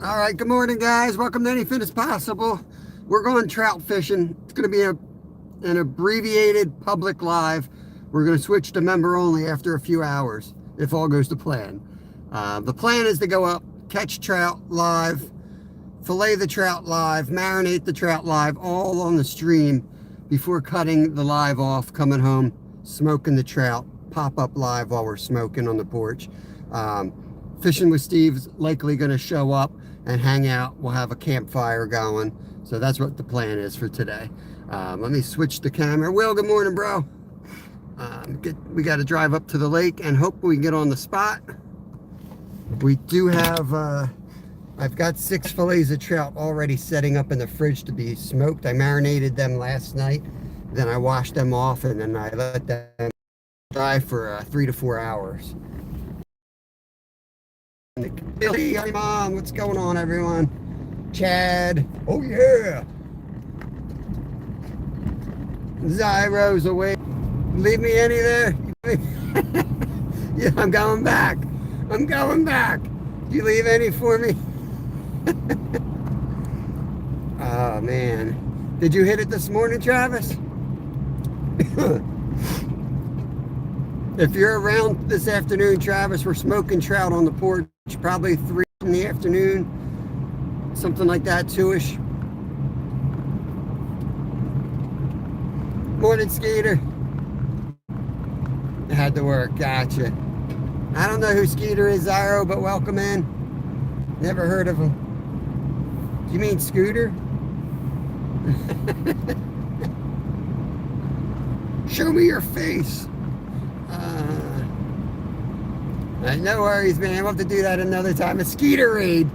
All right, good morning, guys. Welcome to Anything is Possible. We're going trout fishing. It's going to be an abbreviated public live. We're going to switch to member only after a few hours, if all goes to plan. The plan is to go up, catch trout live, fillet the trout live, marinate the trout live, all on the stream before cutting the live off, coming home, smoking the trout, pop up live while we're smoking on the porch. Fishing with Steve's likely going to show up and hang out. We'll have a campfire going. So that's what the plan is for today. Let me switch the camera. Will, good morning, bro. We got to drive up to the lake and hope we can get on the spot. We do have, I've got 6 fillets of trout already setting up in the fridge to be smoked. I marinated them last night. Then I washed them off and then I let them dry for 3 to 4 hours. Billy, hi mom, what's going on, everyone? Chad, oh yeah. Zyro's away. Leave me any there? Yeah, I'm going back. I'm going back. Did you leave any for me? Oh man, did you hit it this morning, Travis? If you're around this afternoon, Travis, we're smoking trout on the porch, probably 3 in the afternoon, something like that, 2-ish. Morning, Skeeter. I had to work, gotcha. I don't know who Skeeter is, Zyro, but welcome in. Never heard of him. Do you mean Scooter? Show me your face. No worries, man. We'll have to do that another time. A Skeeter raid.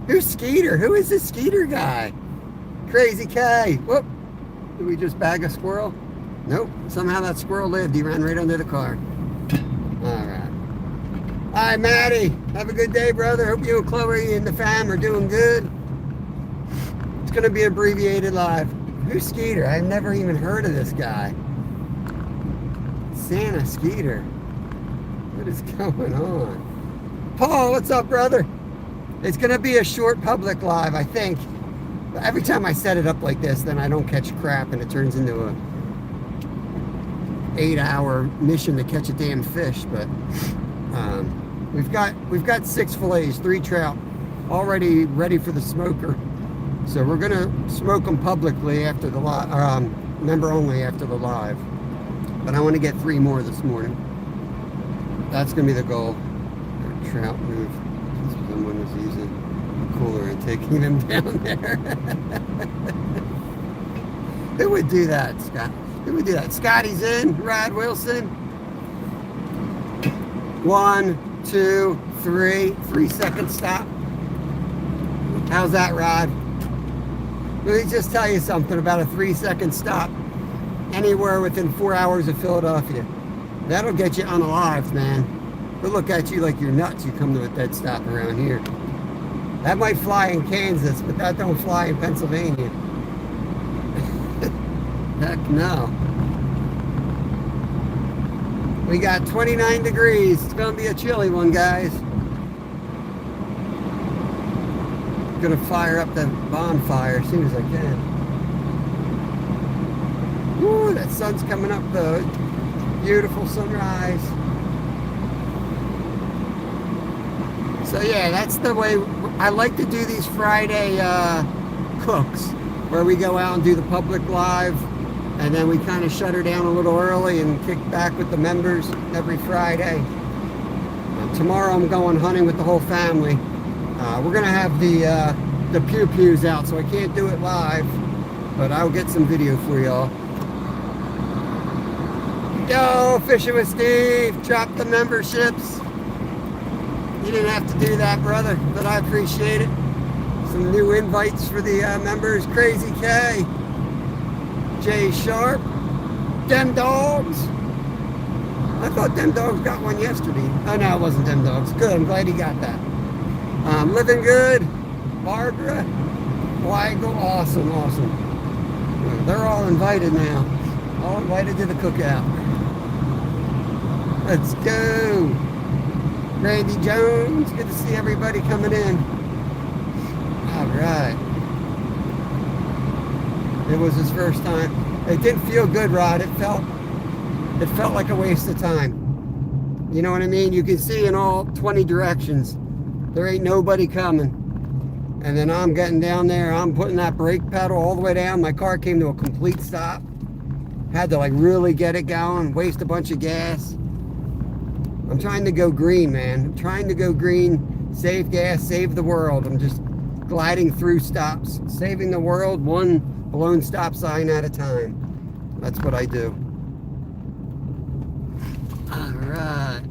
Who's Skeeter? Who is this Skeeter guy? Crazy K. Whoop. Did we just bag a squirrel? Nope. Somehow that squirrel lived. He ran right under the car. All right. Hi, Maddie. Have a good day, brother. Hope you and Chloe and the fam are doing good. It's going to be abbreviated live. Who's Skeeter? I've never even heard of this guy. Santa Skeeter. What is going on? Paul, what's up, brother? It's going to be a short public live, I think. Every time I set it up like this, then I don't catch crap and it turns into a 8-hour mission to catch a damn fish. But we've got 6 fillets, 3 trout, already ready for the smoker. So we're going to smoke them publicly after the live, member only after the live. But I want to get 3 more this morning. That's going to be the goal. Trout move. Someone was using a cooler and taking them down there. Who would do that, Scott? Who would do that? Scotty's in. Rod Wilson. 1, 2, 3. 3-second stop. How's that, Rod? Let me just tell you something about a 3-second stop. Anywhere within 4 hours of Philadelphia. That'll get you unalived, man. They'll look at you like you're nuts. You come to a dead stop around here. That might fly in Kansas, but that don't fly in Pennsylvania. Heck no. We got 29 degrees. It's going to be a chilly one, guys. Gonna fire up the bonfire as soon as I can. Woo, that sun's coming up though. Beautiful sunrise. So yeah, that's the way I like to do these Friday cooks, where we go out and do the public live, and then we kind of shut her down a little early and kick back with the members every Friday. Tomorrow I'm going hunting with the whole family. We're gonna have the pew-pews out, so I can't do it live, but I'll get some video for y'all. Yo, Fishing with Steve, drop the memberships. You didn't have to do that, brother, but I appreciate it. Some new invites for the members. Crazy K, Jay Sharp, Dem Dogs. I thought Dem Dogs got one yesterday. Oh no, it wasn't Dem Dogs. Good, I'm glad he got that. Living Good, Barbara, Weigel, awesome. They're all invited now. All invited to the cookout. Let's go. Randy Jones, good to see everybody coming in. Right. It was his first time. It didn't feel good, Rod. It felt like a waste of time. You know what I mean? You can see in all 20 directions. There ain't nobody coming. And then I'm getting down there. I'm putting that brake pedal all the way down. My car came to a complete stop. Had to like really get it going. Waste a bunch of gas. I'm trying to go green, man. I'm trying to go green. Save gas. Save the world. I'm just gliding through stops. Saving the world one blown stop sign at a time. That's what I do. Alright.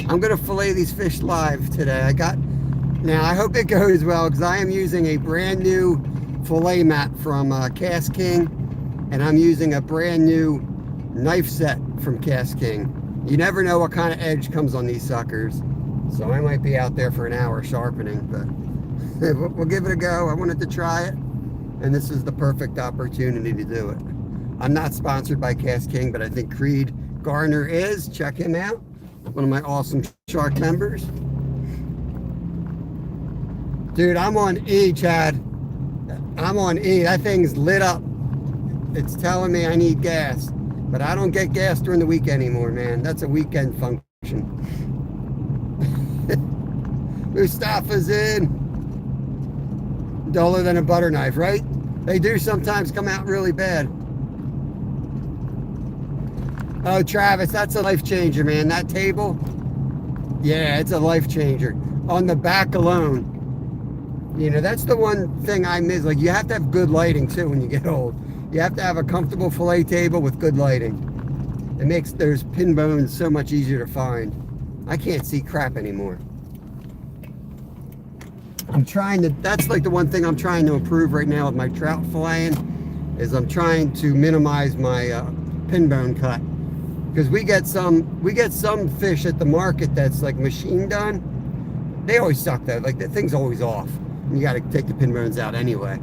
I'm going to fillet these fish live today. Now I hope it goes well because I am using a brand new fillet mat from Cast King, and I'm using a brand new knife set from Cast King. You never know what kind of edge comes on these suckers, so I might be out there for an hour sharpening, but we'll give it a go. I wanted to try it, and this is the perfect opportunity to do it. I'm not sponsored by Cast King, but I think Creed Garner is. Check him out. One of my awesome shark members. Dude, I'm on E, Chad. I'm on E. That thing's lit up. It's telling me I need gas. But I don't get gas during the week anymore, man. That's a weekend function. Mustafa's in. Duller than a butter knife, right? They do sometimes come out really bad. Oh, Travis, that's a life changer, man. That table, yeah, it's a life changer. On the back alone, you know, that's the one thing I miss. Like, you have to have good lighting, too, when you get old. You have to have a comfortable fillet table with good lighting. It makes those pin bones so much easier to find. I can't see crap anymore. That's like the one thing I'm trying to improve right now with my trout filleting, is I'm trying to minimize my pin bone cut. Because we get some fish at the market that's like machine done. They always suck though. Like, the thing's always off. You got to take the pin bones out anyway.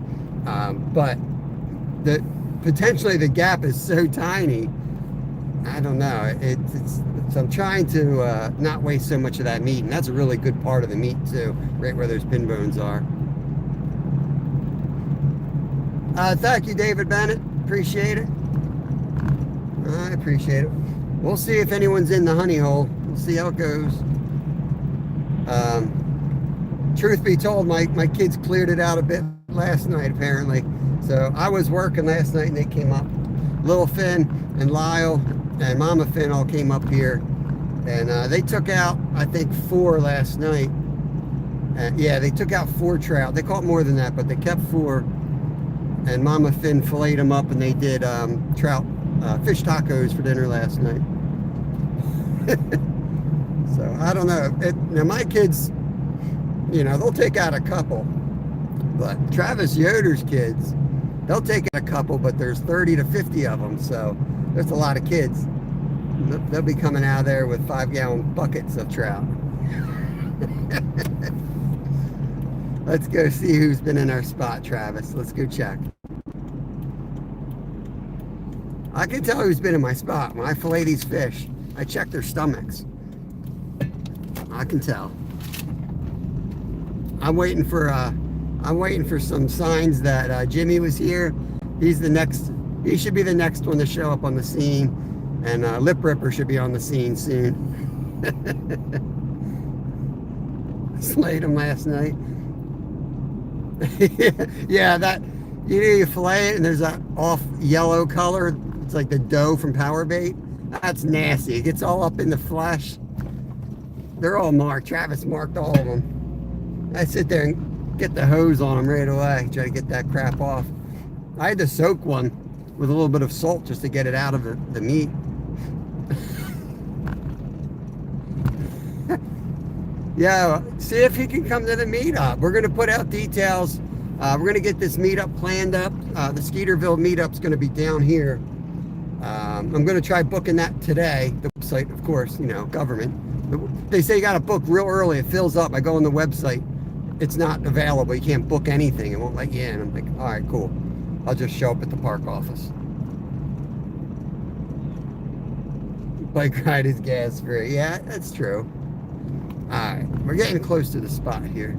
But potentially the gap is so tiny. I don't know. So I'm trying to not waste so much of that meat, and that's a really good part of the meat too, right where those pin bones are. Thank you, David Bennett. Appreciate it. I appreciate it. We'll see if anyone's in the honey hole. We'll see how it goes. Truth be told, my kids cleared it out a bit last night, apparently. So I was working last night and they came up. Little Finn and Lyle and Mama Finn all came up here. And they took out, I think, 4 last night. Yeah, they took out 4 trout. They caught more than that, but they kept 4. And Mama Finn filleted them up, and they did trout fish tacos for dinner last night. So I don't know. Now my kids, you know, they'll take out a couple, but Travis Yoder's kids, they'll take out a couple, but there's 30 to 50 of them, so there's a lot of kids. They'll be coming out of there with 5-gallon buckets of trout. Let's go see who's been in our spot, Travis. Let's go check. I can tell who's been in my spot. When I fillet these fish, I check their stomachs. I can tell. I'm waiting for some signs that Jimmy was here. He should be the next one to show up on the scene, and Lip Ripper should be on the scene soon. Slayed him last night. Yeah, that, you know, you fillet it and there's that off yellow color. It's like the dough from Power Bait. That's nasty. It gets all up in the flesh. They're all marked. Travis marked all of them. I sit there and get the hose on them right away. Try to get that crap off. I had to soak one with a little bit of salt just to get it out of the meat. Yeah, see if he can come to the meetup. We're going to put out details. We're going to get this meetup planned up. The Skeeterville meetup's going to be down here. I'm going to try booking that today. The website, of course, you know, government. They say you got to book real early. It fills up. I go on the website. It's not available. You can't book anything. It won't let you in. I'm like, all right, cool. I'll just show up at the park office. Bike ride is gas free. Yeah, that's true. All right, we're getting close to the spot here.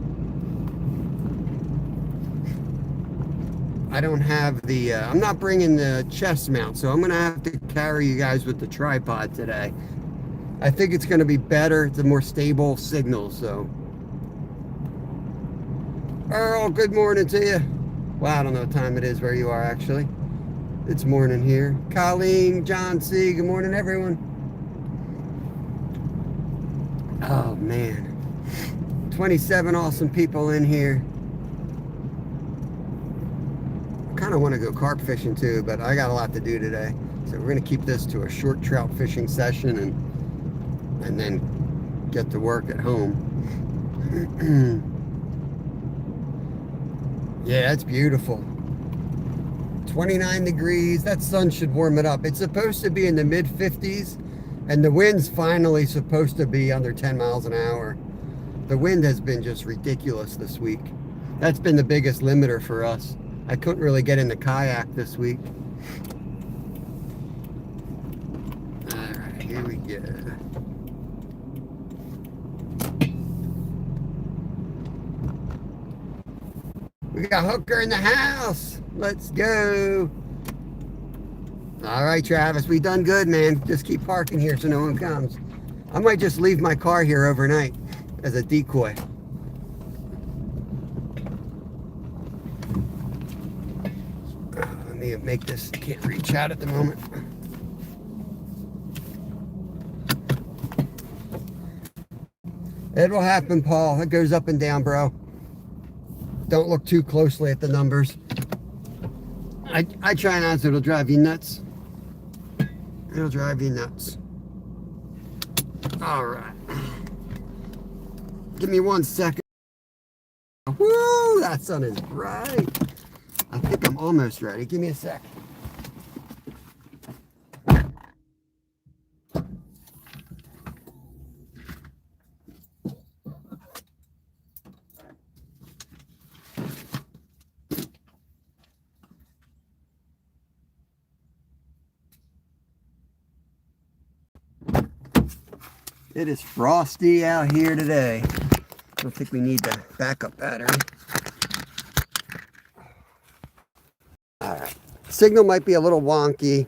I don't have the, I'm not bringing the chest mount, so I'm going to have to carry you guys with the tripod today. I think it's going to be better. It's a more stable signal, so. Earl, good morning to you. Well, I don't know what time it is where you are, actually. It's morning here. Colleen, John C., good morning, everyone. Oh, man. 27 awesome people in here. I kind of want to go carp fishing, too, but I got a lot to do today. So we're going to keep this to a short trout fishing session and then get to work at home. Yeah, it's beautiful. 29 degrees. That sun should warm it up. It's supposed to be in the mid 50s, and the wind's finally supposed to be under 10 miles an hour. The wind has been just ridiculous this week. That's been the biggest limiter for us. I couldn't really get in the kayak this week. All right, here we go. We got Hooker in the house. Let's go. All right, Travis, we done good, man. Just keep parking here so no one comes. I might just leave my car here overnight as a decoy. Let me make this, can't reach out at the moment. It will happen, Paul. It goes up and down, bro. Don't look too closely at the numbers. I try not to. It'll drive you nuts. It'll drive you nuts. All right. Give me 1 second. Woo! That sun is bright. I think I'm almost ready. Give me a sec. It is frosty out here today. I don't think we need the backup battery. All right. Signal might be a little wonky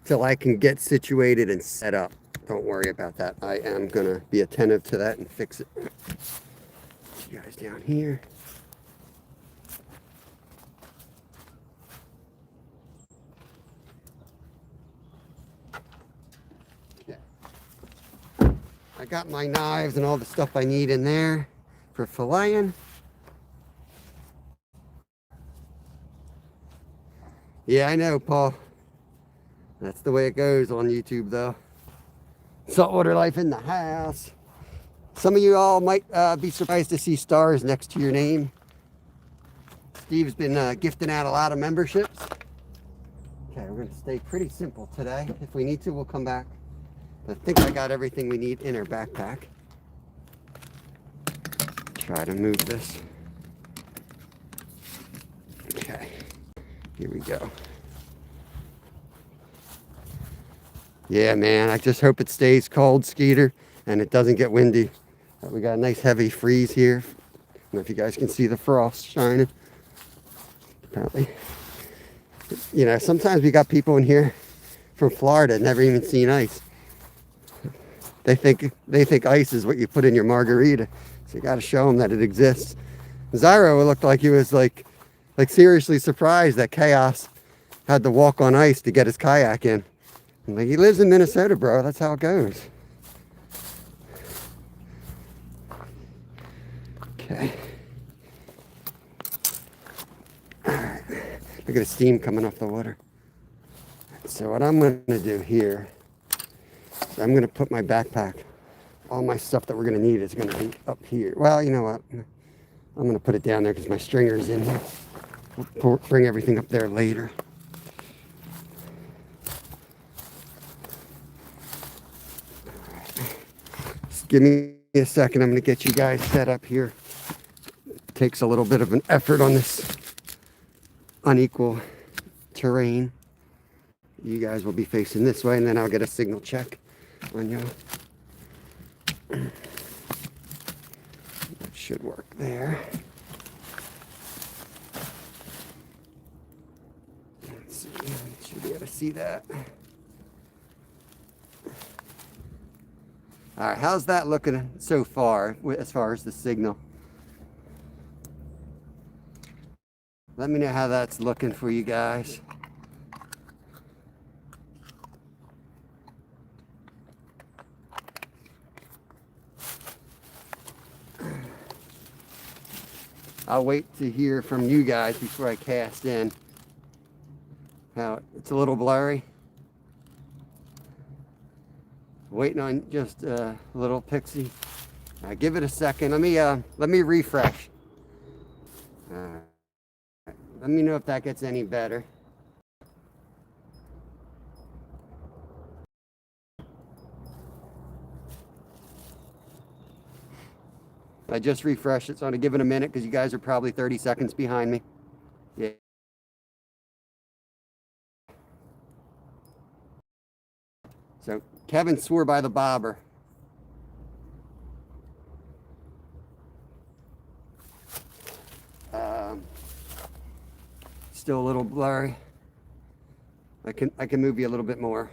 till I can get situated and set up. Don't worry about that. I am going to be attentive to that and fix it. You guys down here. I got my knives and all the stuff I need in there for filleting. Yeah, I know, Paul. That's the way it goes on YouTube, though. Saltwater life in the house. Some of you all might be surprised to see stars next to your name. Steve's been gifting out a lot of memberships. Okay, we're going to stay pretty simple today. If we need to, we'll come back. I think I got everything we need in our backpack. Try to move this. Okay, here we go. Yeah, man, I just hope it stays cold, Skeeter, and it doesn't get windy. We got a nice heavy freeze here. I don't know if you guys can see the frost shining. Apparently, you know, sometimes we got people in here from Florida never even seen ice. They think ice is what you put in your margarita, so you got to show them that it exists. Zyro looked like he was like seriously surprised that Chaos had to walk on ice to get his kayak in. I'm like, he lives in Minnesota, bro. That's how it goes. Okay. All right. Look at the steam coming off the water. So what I'm going to do here, I'm going to put my backpack, all my stuff that we're going to need is going to be up here. Well, you know what? I'm going to put it down there because my stringer's in here. We'll bring everything up there later. Just give me a second. I'm going to get you guys set up here. It takes a little bit of an effort on this unequal terrain. You guys will be facing this way, and then I'll get a signal check on you. That should work there. see that. All right, how's that looking so far as the signal? Let me know how that's looking for you guys. I'll wait to hear from you guys before I cast in. How it's a little blurry. Waiting on just a little pixie. Give it a second. Let me refresh. Let me know if that gets any better. I just refreshed it, so I'm gonna give it a minute because you guys are probably 30 seconds behind me. Yeah. So Kevin swore by the bobber. Still a little blurry. I can move you a little bit more.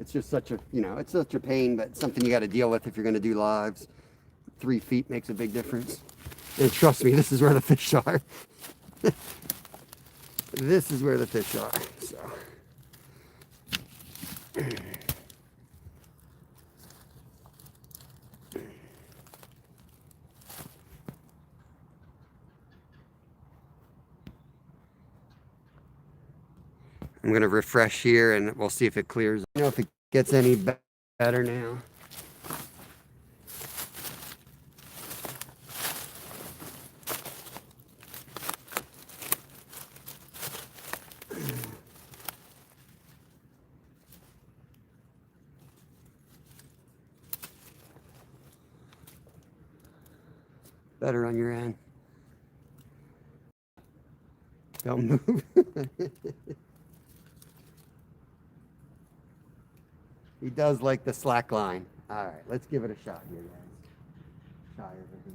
It's just such a, it's such a pain, but it's something you got to deal with if you're going to do lives. 3 feet makes a big difference. And trust me, this is where the fish are. This is where the fish are. So. I'm going to refresh here and we'll see if it clears. I don't know if it gets any better now. Better on your end. Don't move. He does like the slack line. All right, let's give it a shot here, guys. Try over here.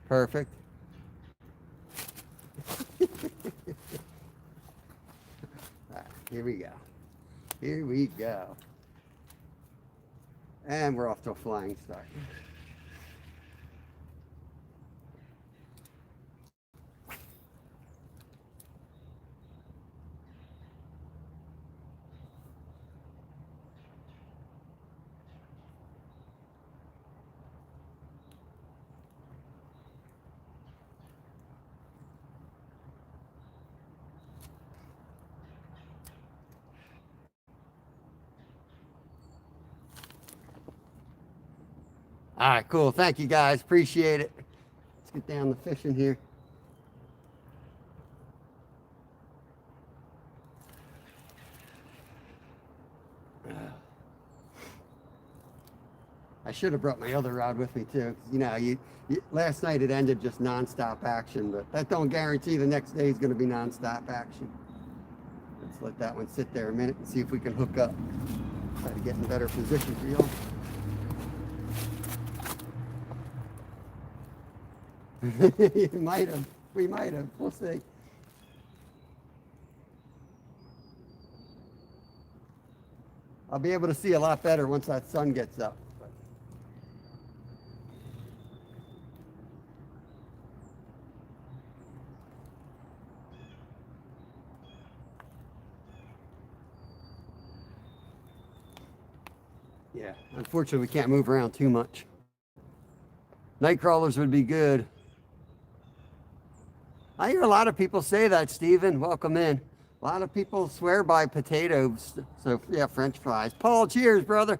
Perfect. Right, here we go. Here we go. And we're off to a flying start. All right, cool. Thank you, guys. Appreciate it. Let's get down the fishing here. I should have brought my other rod with me too. Last night it ended just nonstop action, but that don't guarantee the next day is going to be nonstop action. Let's let that one sit there a minute and see if we can hook up. Try to get in better position for y'all. You might have. We might have. We'll see. I'll be able to see a lot better once that sun gets up. Yeah, unfortunately, we can't move around too much. Night crawlers would be good. I hear a lot of people say that, Stephen. Welcome in. A lot of people swear by potatoes. So, yeah, French fries. Paul, cheers, brother.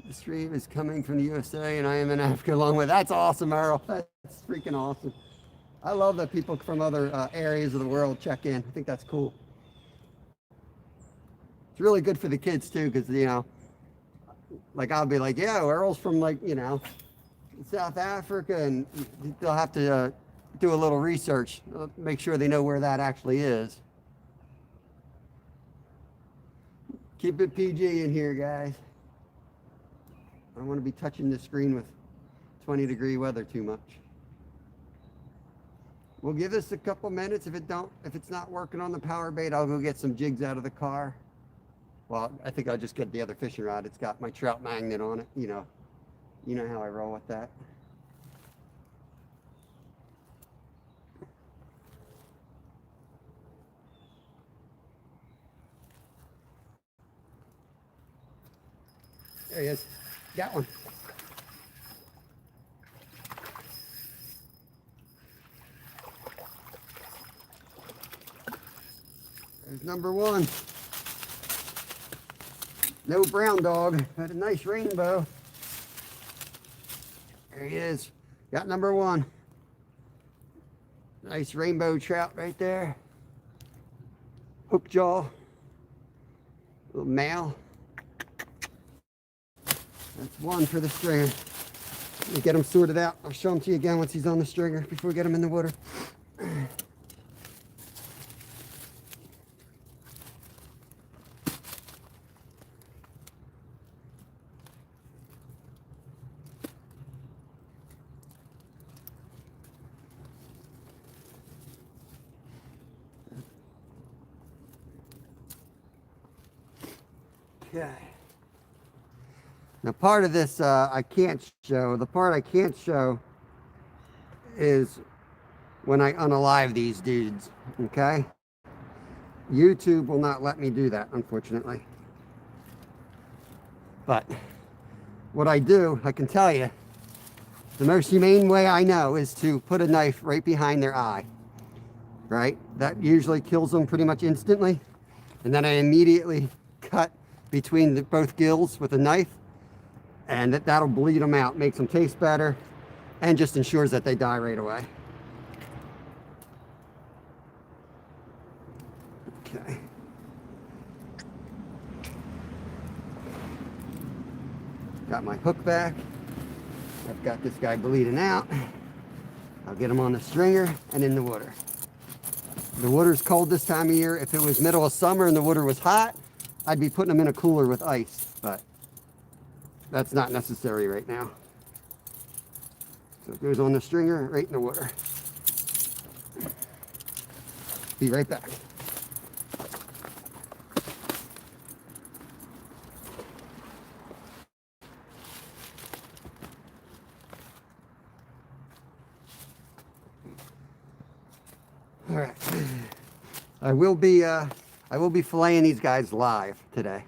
The stream is coming from the USA, and I am in Africa along with. That's awesome, Earl. That's freaking awesome. I love that people from other areas of the world check in. I think that's cool. It's really good for the kids, too, because, like I'll be like, yeah, Earl's from, South Africa, and they'll have to do a little research, make sure they know where that actually is. Keep it PG in here, guys. I don't want to be touching the screen with 20-degree weather too much. We'll give this a couple minutes. If it's not working on the power bait, I'll go get some jigs out of the car. Well, I think I'll just get the other fishing rod. It's got my trout magnet on it. You know how I roll with that. There he is. Got one. There's number one. No brown dog, but a nice rainbow. There he is. Got number one. Nice rainbow trout right there. Hook jaw. Little male. That's one for the stringer. Let me get him sorted out. I'll show him to you again once he's on the stringer before we get him in the water. Okay. Now part of this I can't show. The part I can't show is when I unalive these dudes, okay? YouTube will not let me do that, unfortunately. But what I do, I can tell you, the most humane way I know is to put a knife right behind their eye, right? That usually kills them pretty much instantly. And then I immediately cut between both gills with a knife, and that'll bleed them out, makes them taste better, and just ensures that they die right away. Okay. Got my hook back. I've got this guy bleeding out. I'll get him on the stringer and in the water. The water's cold this time of year. If it was middle of summer and the water was hot, I'd be putting them in a cooler with ice, but that's not necessary right now. So it goes on the stringer right in the water. Be right back. All right. I will be filleting these guys live today.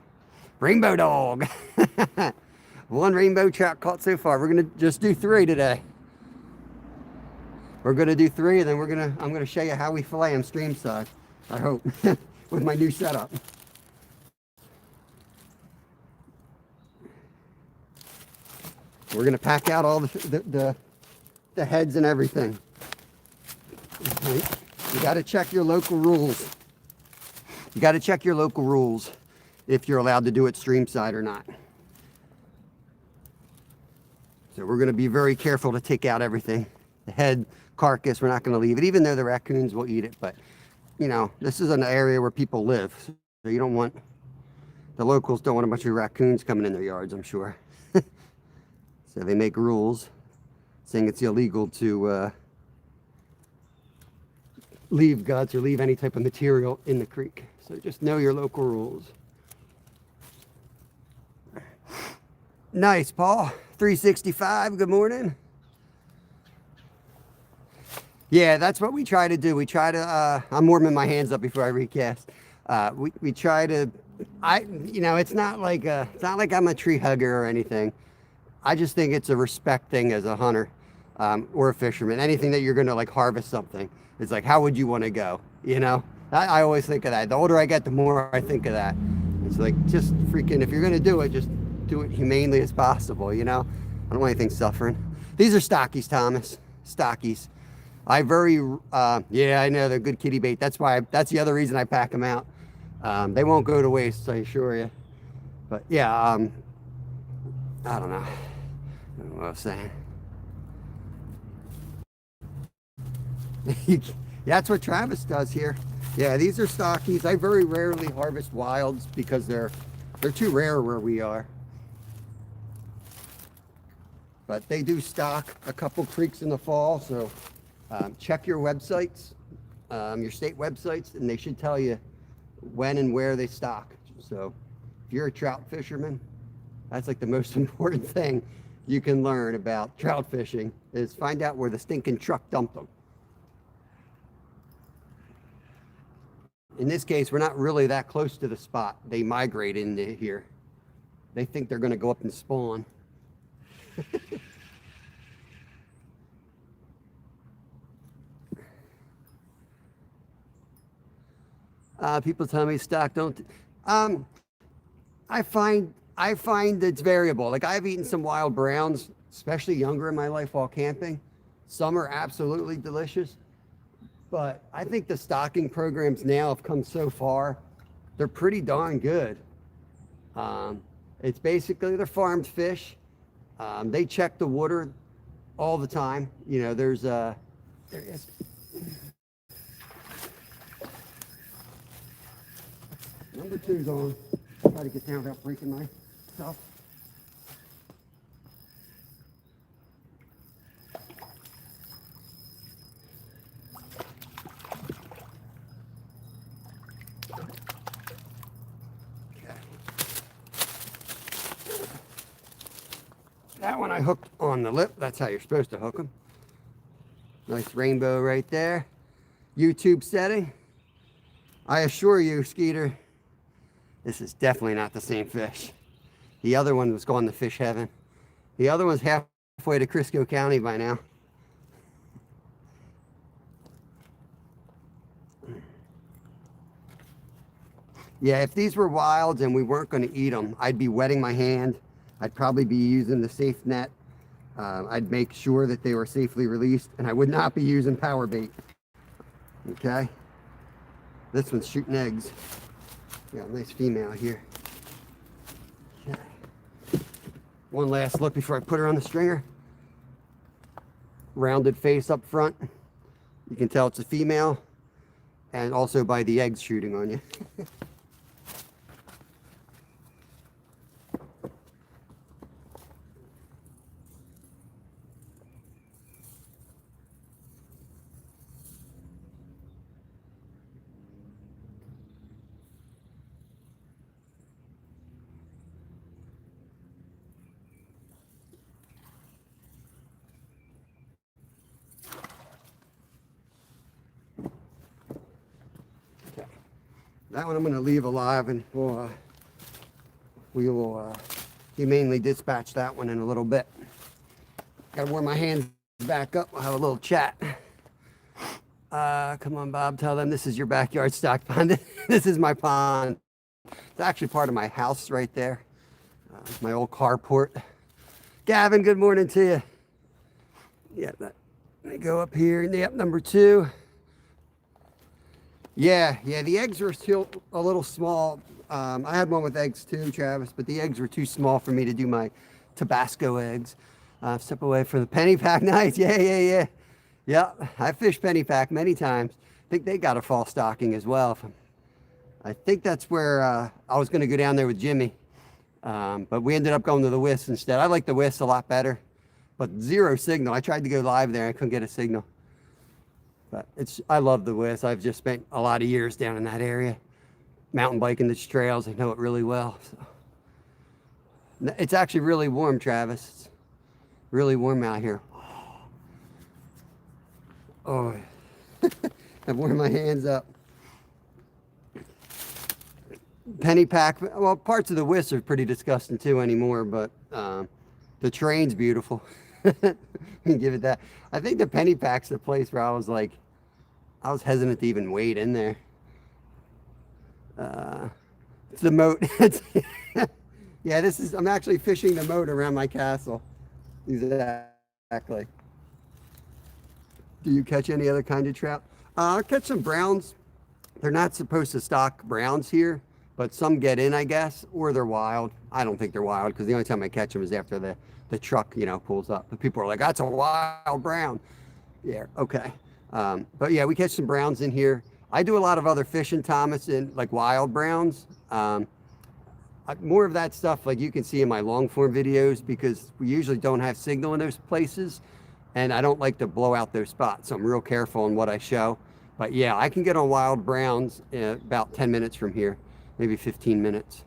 Rainbow dog. One rainbow trout caught so far. We're gonna just do 3 today. We're gonna do 3, and then I'm gonna show you how we fillet them streamside. I hope with my new setup. We're gonna pack out all the heads and everything. Right? You got to check your local rules. You got to check your local rules if you're allowed to do it streamside or not. So we're going to be very careful to take out everything. The head, carcass, we're not going to leave it, even though the raccoons will eat it. But, you know, this is an area where people live. So you don't want, the locals don't want a bunch of raccoons coming in their yards, I'm sure. So they make rules saying it's illegal to leave guts or leave any type of material in the creek. So just know your local rules. Nice, Paul. 365, good morning. Yeah, that's what we try to do. We try to, I'm warming my hands up before I recast. We try to, you know, it's not like I'm a tree hugger or anything. I just think it's a respect thing as a hunter or a fisherman. Anything that you're going to like harvest something. It's like, how would you want to go? You know, I always think of that. The older I get, the more I think of that. It's like, just freaking, if you're going to do it, just do it humanely as possible, you know? I don't want anything suffering. These are stockies, Thomas. Stockies. Yeah, I know they're good kitty bait. That's the other reason I pack them out. They won't go to waste, I assure you. But yeah, I don't know. I don't know what I was saying. That's what Travis does here. Yeah, these are stockies. I very rarely harvest wilds because they're They're too rare where we are. But they do stock a couple creeks in the fall, so check your websites, your state websites, and they should tell you when and where they stock. So if you're a trout fisherman, that's like the most important thing you can learn about trout fishing, is find out where the stinking truck dumped them. In this case, we're not really that close to the spot. They migrate into here. They think they're going to go up and spawn. People tell me stock don't. I find it's variable. Like, I've eaten some wild browns, especially younger in my life while camping. Some are absolutely delicious, but I think the stocking programs now have come so far. They're pretty darn good. It's basically, they're farmed fish. They check the water all the time. You know, there he is. Number 2's on. Try to get down without breaking my stuff. Okay. That one I hooked on the lip. That's how you're supposed to hook them. Nice rainbow right there. YouTube setting. I assure you, Skeeter, this is definitely not the same fish. The other one was going to fish heaven. The other one's halfway to Crisco County by now. Yeah, if these were wilds and we weren't going to eat them, I'd be wetting my hand. I'd probably be using the safe net. I'd make sure that they were safely released, and I would not be using power bait. Okay? This one's shooting eggs. Got a nice female here. Okay. One last look before I put her on the stringer. Rounded face up front. You can tell it's a female, and also by the eggs shooting on you. That one I'm going to leave alive, and we will humanely dispatch that one in a little bit. Got to warm my hands back up. We'll have a little chat. Come on, Bob. Tell them this is your backyard stock pond. This is my pond. It's actually part of my house right there. My old carport. Gavin, good morning to you. Yeah, let me go up here. Yep, number 2. Yeah, the eggs were still a little small. I had one with eggs too, Travis, but the eggs were too small for me to do my Tabasco eggs. Step away from the penny pack. Nice. Yeah. Yeah, I fished penny pack many times. I think they got a fall stocking as well. I think that's where I was going to go down there with Jimmy, but we ended up going to the Whist instead. I like the Whist a lot better, but zero signal. I tried to go live there. I couldn't get a signal. But I love the Whist. I've just spent a lot of years down in that area, mountain biking the trails. I know it really well. So. It's actually really warm, Travis. It's really warm out here. Oh, I've warmed my hands up. Penny pack. Well, parts of the Whist are pretty disgusting too anymore, but the train's beautiful. Give it that. I think the penny pack's the place where I was hesitant to even wade in there. It's the moat. Yeah, I'm actually fishing the moat around my castle. Exactly. Do you catch any other kind of trout? I'll catch some browns. They're not supposed to stock browns here, but some get in, I guess, or they're wild. I don't think they're wild, because the only time I catch them is after the truck, pulls up. But people are like, that's a wild brown. Yeah, okay. But yeah, we catch some browns in here. I do a lot of other fishing, Thomas, in like wild browns. more of that stuff like you can see in my long form videos, because we usually don't have signal in those places, and I don't like to blow out those spots, so I'm real careful on what I show. But yeah, I can get on wild browns in about 10 minutes from here, maybe 15 minutes.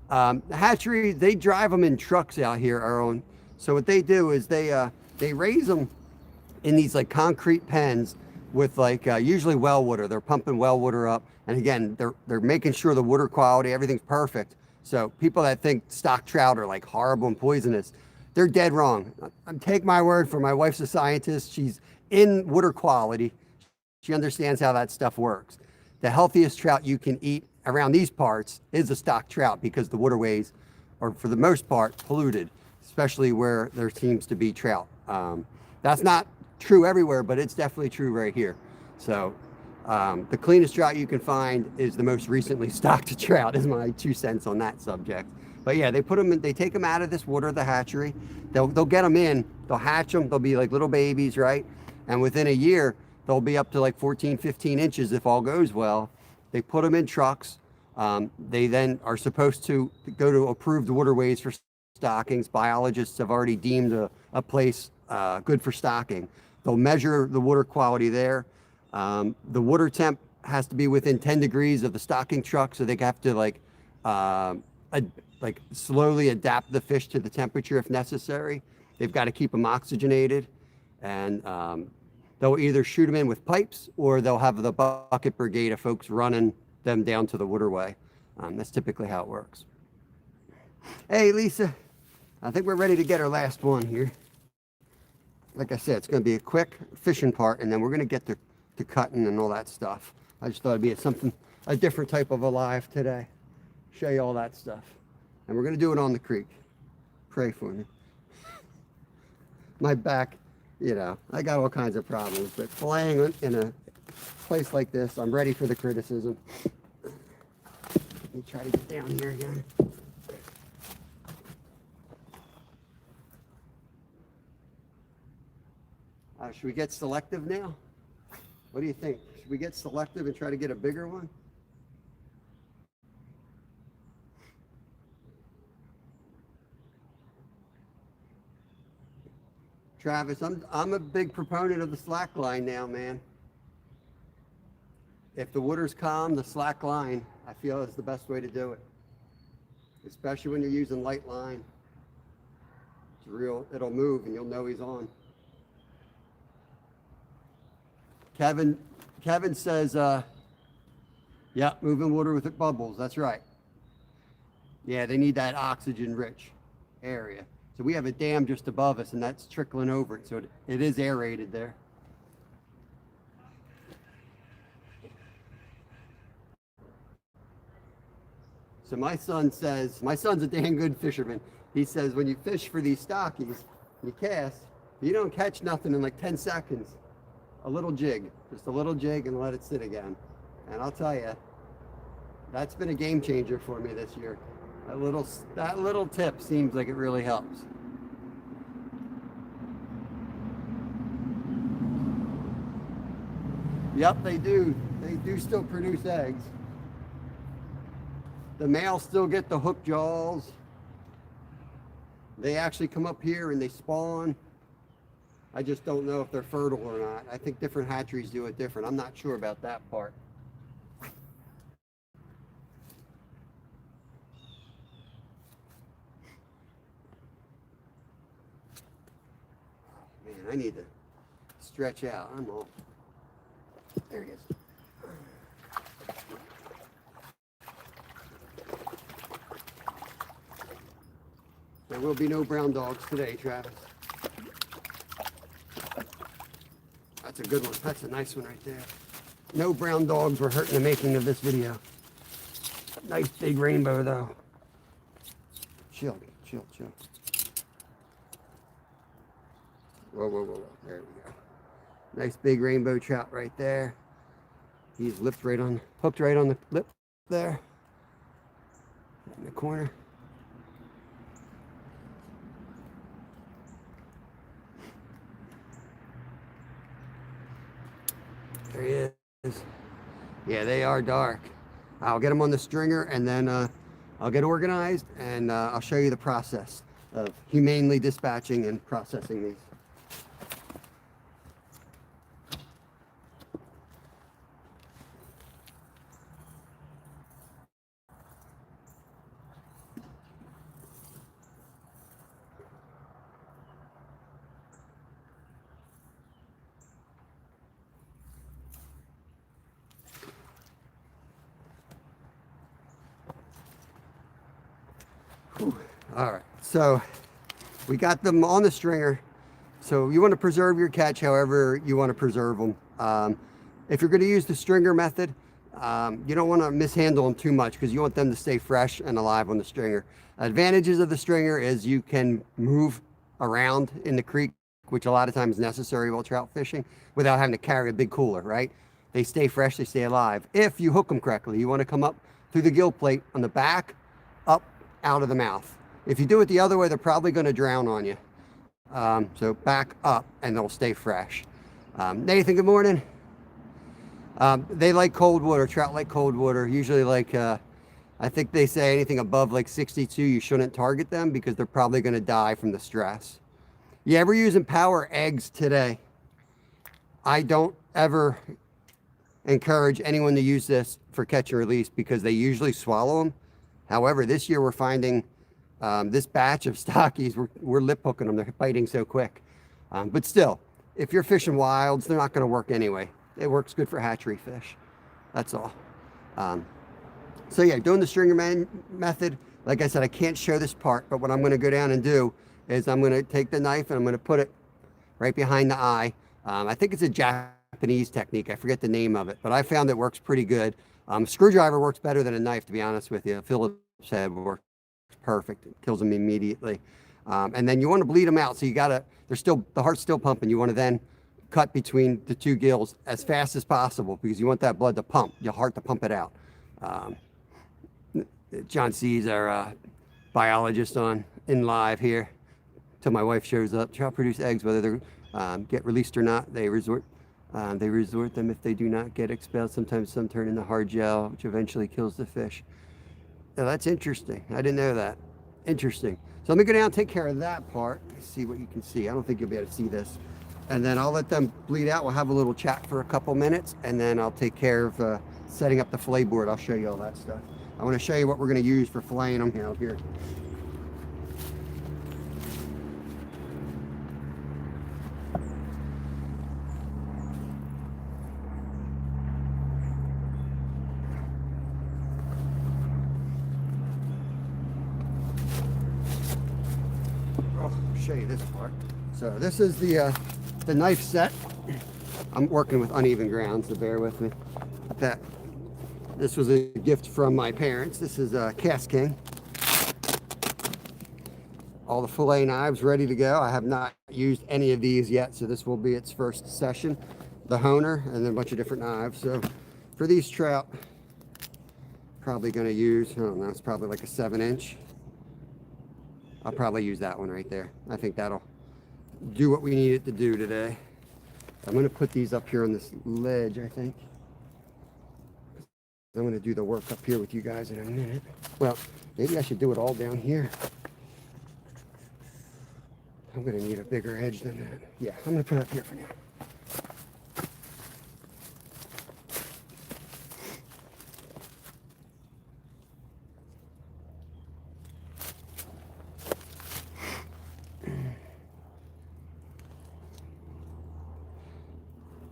The hatchery, they drive them in trucks out here, our own. So what they do is they raise them in these like concrete pens with like usually well water. They're pumping well water up, and again, they're making sure the water quality, everything's perfect. So people that think stock trout are like horrible and poisonous, they're dead wrong. Take my word for it. My wife's a scientist. She's in water quality. She understands how that stuff works. The healthiest trout you can eat around these parts is a stock trout, because the waterways are, for the most part, polluted, especially where there seems to be trout. That's not true everywhere, but it's definitely true right here. So the cleanest trout you can find is the most recently stocked trout, is my 2 cents on that subject. But yeah, they put them in, they take them out of this water, the hatchery. They'll get them in, they'll hatch them, they'll be like little babies, right? And within a year, they'll be up to like 14, 15 inches if all goes well. They put them in trucks. They then are supposed to go to approved waterways for stockings. Biologists have already deemed a place good for stocking. They'll measure the water quality there. The water temp has to be within 10 degrees of the stocking truck, so they have to like slowly adapt the fish to the temperature if necessary. They've got to keep them oxygenated, and they'll either shoot them in with pipes, or they'll have the bucket brigade of folks running them down to the waterway. That's typically how it works. Hey, Lisa, I think we're ready to get our last one here. Like I said, it's going to be a quick fishing part, and then we're going to get to cutting and all that stuff. I just thought it'd be a different type of a live today. Show you all that stuff. And we're going to do it on the creek. Pray for me. My back, you know, I got all kinds of problems, but filleting in a place like this, I'm ready for the criticism. Let me try to get down here again. Should we get selective now? What do you think? Should we get selective and try to get a bigger one? Travis, I'm a big proponent of the slack line now, man. If the water's calm, the slack line, I feel, is the best way to do it. Especially when you're using light line. It's real, it'll move and you'll know he's on. Kevin says, yeah, moving water with bubbles. That's right. Yeah, they need that oxygen-rich area. So we have a dam just above us, and that's trickling over it. So it is aerated there. So my son says, my son's a damn good fisherman. He says, when you fish for these stockies, you cast, you don't catch nothing in like 10 seconds. A little jig, just a little jig, and let it sit again. And I'll tell you, that's been a game changer for me this year. That little tip seems like it really helps. Yep, they do. They do still produce eggs. The males still get the hook jaws. They actually come up here and they spawn. I just don't know if they're fertile or not. I think different hatcheries do it different. I'm not sure about that part. Man, I need to stretch out. I'm all. There he is. There will be no brown dogs today, Travis. That's a good one. That's a nice one right there. No brown dogs were hurt in the making of this video. Nice big rainbow though. Chill, chill, chill. Whoa, whoa, whoa, whoa. There we go. Nice big rainbow trout right there. He's hooked right on the lip there. In the corner. There he is. Yeah, they are dark. I'll get them on the stringer, and then I'll get organized and I'll show you the process of humanely dispatching and processing these. All right, so we got them on the stringer. So you want to preserve your catch however you want to preserve them. If you're going to use the stringer method, you don't want to mishandle them too much because you want them to stay fresh and alive on the stringer. Advantages of the stringer is you can move around in the creek, which a lot of times is necessary while trout fishing, without having to carry a big cooler, right? They stay fresh, they stay alive. If you hook them correctly, you want to come up through the gill plate on the back, up out of the mouth. If you do it the other way, they're probably going to drown on you. So back up and they'll stay fresh. Nathan, good morning. They like cold water. Trout like cold water. Usually like, I think they say anything above like 62, you shouldn't target them because they're probably going to die from the stress. Yeah, we're using power eggs today. I don't ever encourage anyone to use this for catch and release because they usually swallow them. However, this year we're finding this batch of stockies, we're lip hooking them. They're biting so quick. But still, if you're fishing wilds, they're not going to work anyway. It works good for hatchery fish. That's all. So yeah, doing the stringer method, like I said, I can't show this part, but what I'm going to go down and do is I'm going to take the knife and I'm going to put it right behind the eye. I think it's a Japanese technique. I forget the name of it, but I found it works pretty good. Screwdriver works better than a knife, to be honest with you. A Phillips head works perfect. It kills them immediately. And then you want to bleed them out. So you got to, the heart's still pumping. You want to then cut between the two gills as fast as possible because you want that blood to pump, your heart to pump it out. John C's our biologist in live here till my wife shows up. Trout produce eggs whether they get released or not. They resort them if they do not get expelled. Sometimes some turn into hard gel, which eventually kills the fish. Now, that's interesting. I didn't know that. Interesting. So let me go down and take care of that part. See what you can see. I don't think you'll be able to see this. And then I'll let them bleed out. We'll have a little chat for a couple minutes, and then I'll take care of setting up the fillet board. I'll show you all that stuff. I want to show you what we're going to use for filleting them out here. I'll show you this part. So this is the knife set. I'm working with uneven ground, so bear with me. This was a gift from my parents. This is a Cast King. All the fillet knives ready to go. I have not used any of these yet, so this will be its first session. The honer and then a bunch of different knives. So for these trout, probably going to use, I don't know, it's probably like a 7-inch. I'll probably use that one right there. I think that'll do what we need it to do today. I'm going to put these up here on this ledge, I think. I'm going to do the work up here with you guys in a minute. Well, maybe I should do it all down here. I'm going to need a bigger edge than that. Yeah, I'm going to put it up here for now.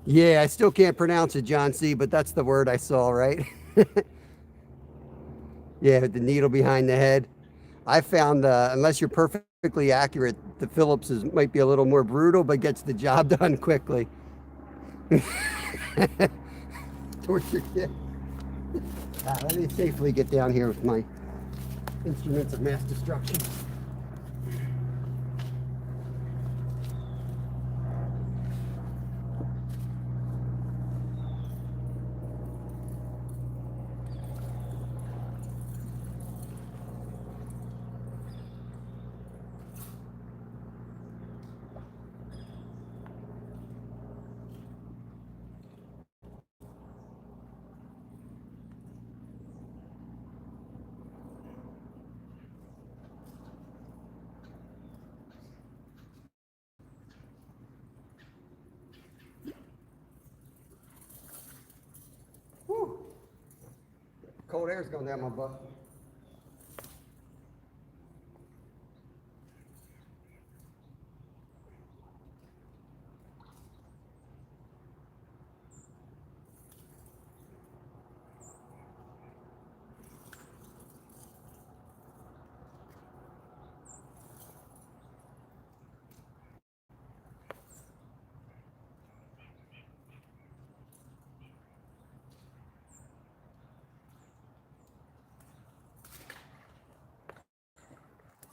Yeah, I still can't pronounce it, John C., but that's the word I saw, right? Yeah, the needle behind the head. I found, unless you're perfectly accurate, the Phillips might be a little more brutal, but gets the job done quickly. Torture kid. Let me safely get down here with my instruments of mass destruction. cold air's going down my butt.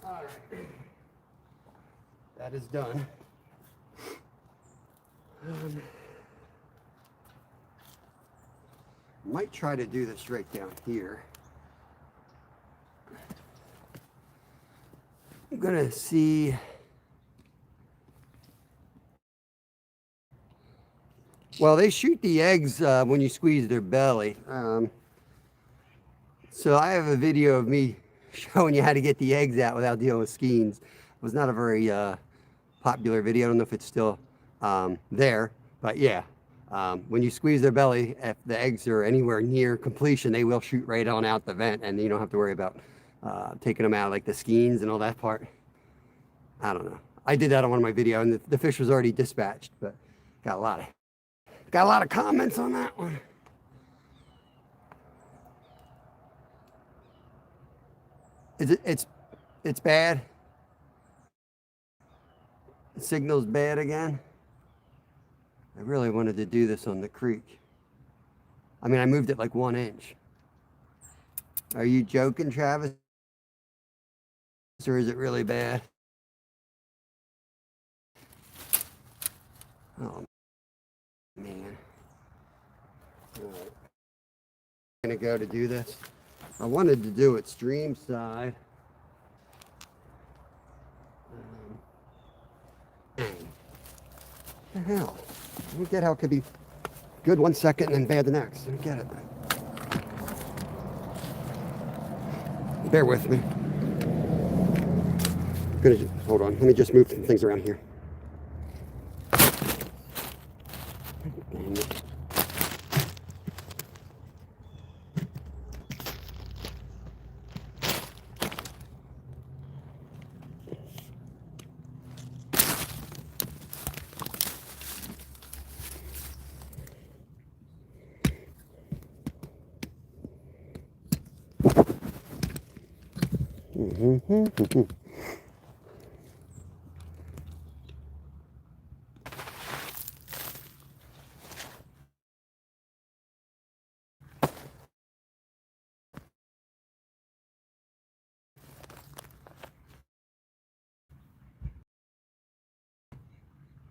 All right, that is done. Might try to do this right down here. I'm gonna see. Well, they shoot the eggs when you squeeze their belly. So I have a video of me showing you how to get the eggs out without dealing with skeins. It was not a very popular video. I don't know if it's still there, but yeah. When you squeeze their belly, if the eggs are anywhere near completion, they will shoot right on out the vent, and you don't have to worry about taking them out, like the skeins and all that part. I don't know. I did that on one of my videos, and the fish was already dispatched, but got a lot of comments on that one. It's bad. The signal's bad again. I really wanted to do this on the creek. I mean, I moved it like 1 inch. Are you joking, Travis? Or is it really bad? Oh, man. All right. I'm gonna go to do this. I wanted to do it Streamside. What the hell? I don't get how it could be good 1 second and then bad the next. I don't get it. Bear with me. Hold on. Let me just move some things around here. Dang it.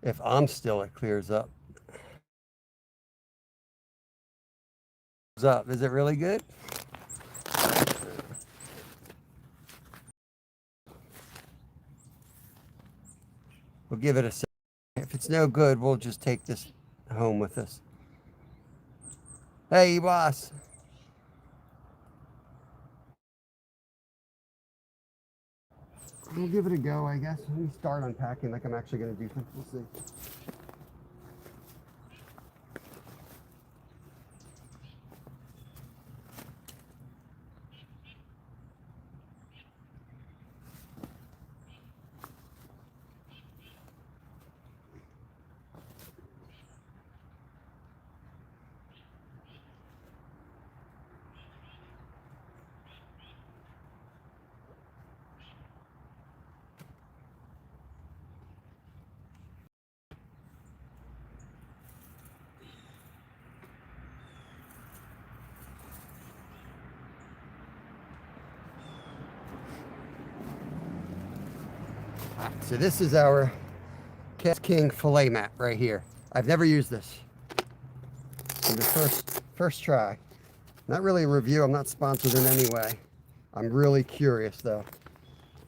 If I'm still, it clears up. Is it really good? We'll give it a second. If it's no good, we'll just take this home with us. Hey, boss. We'll give it a go, I guess. Let me start unpacking like I'm actually going to do something. We'll see. So this is our Cast King fillet mat right here. I've never used this. So the first try. Not really a review. I'm not sponsored in any way. I'm really curious though.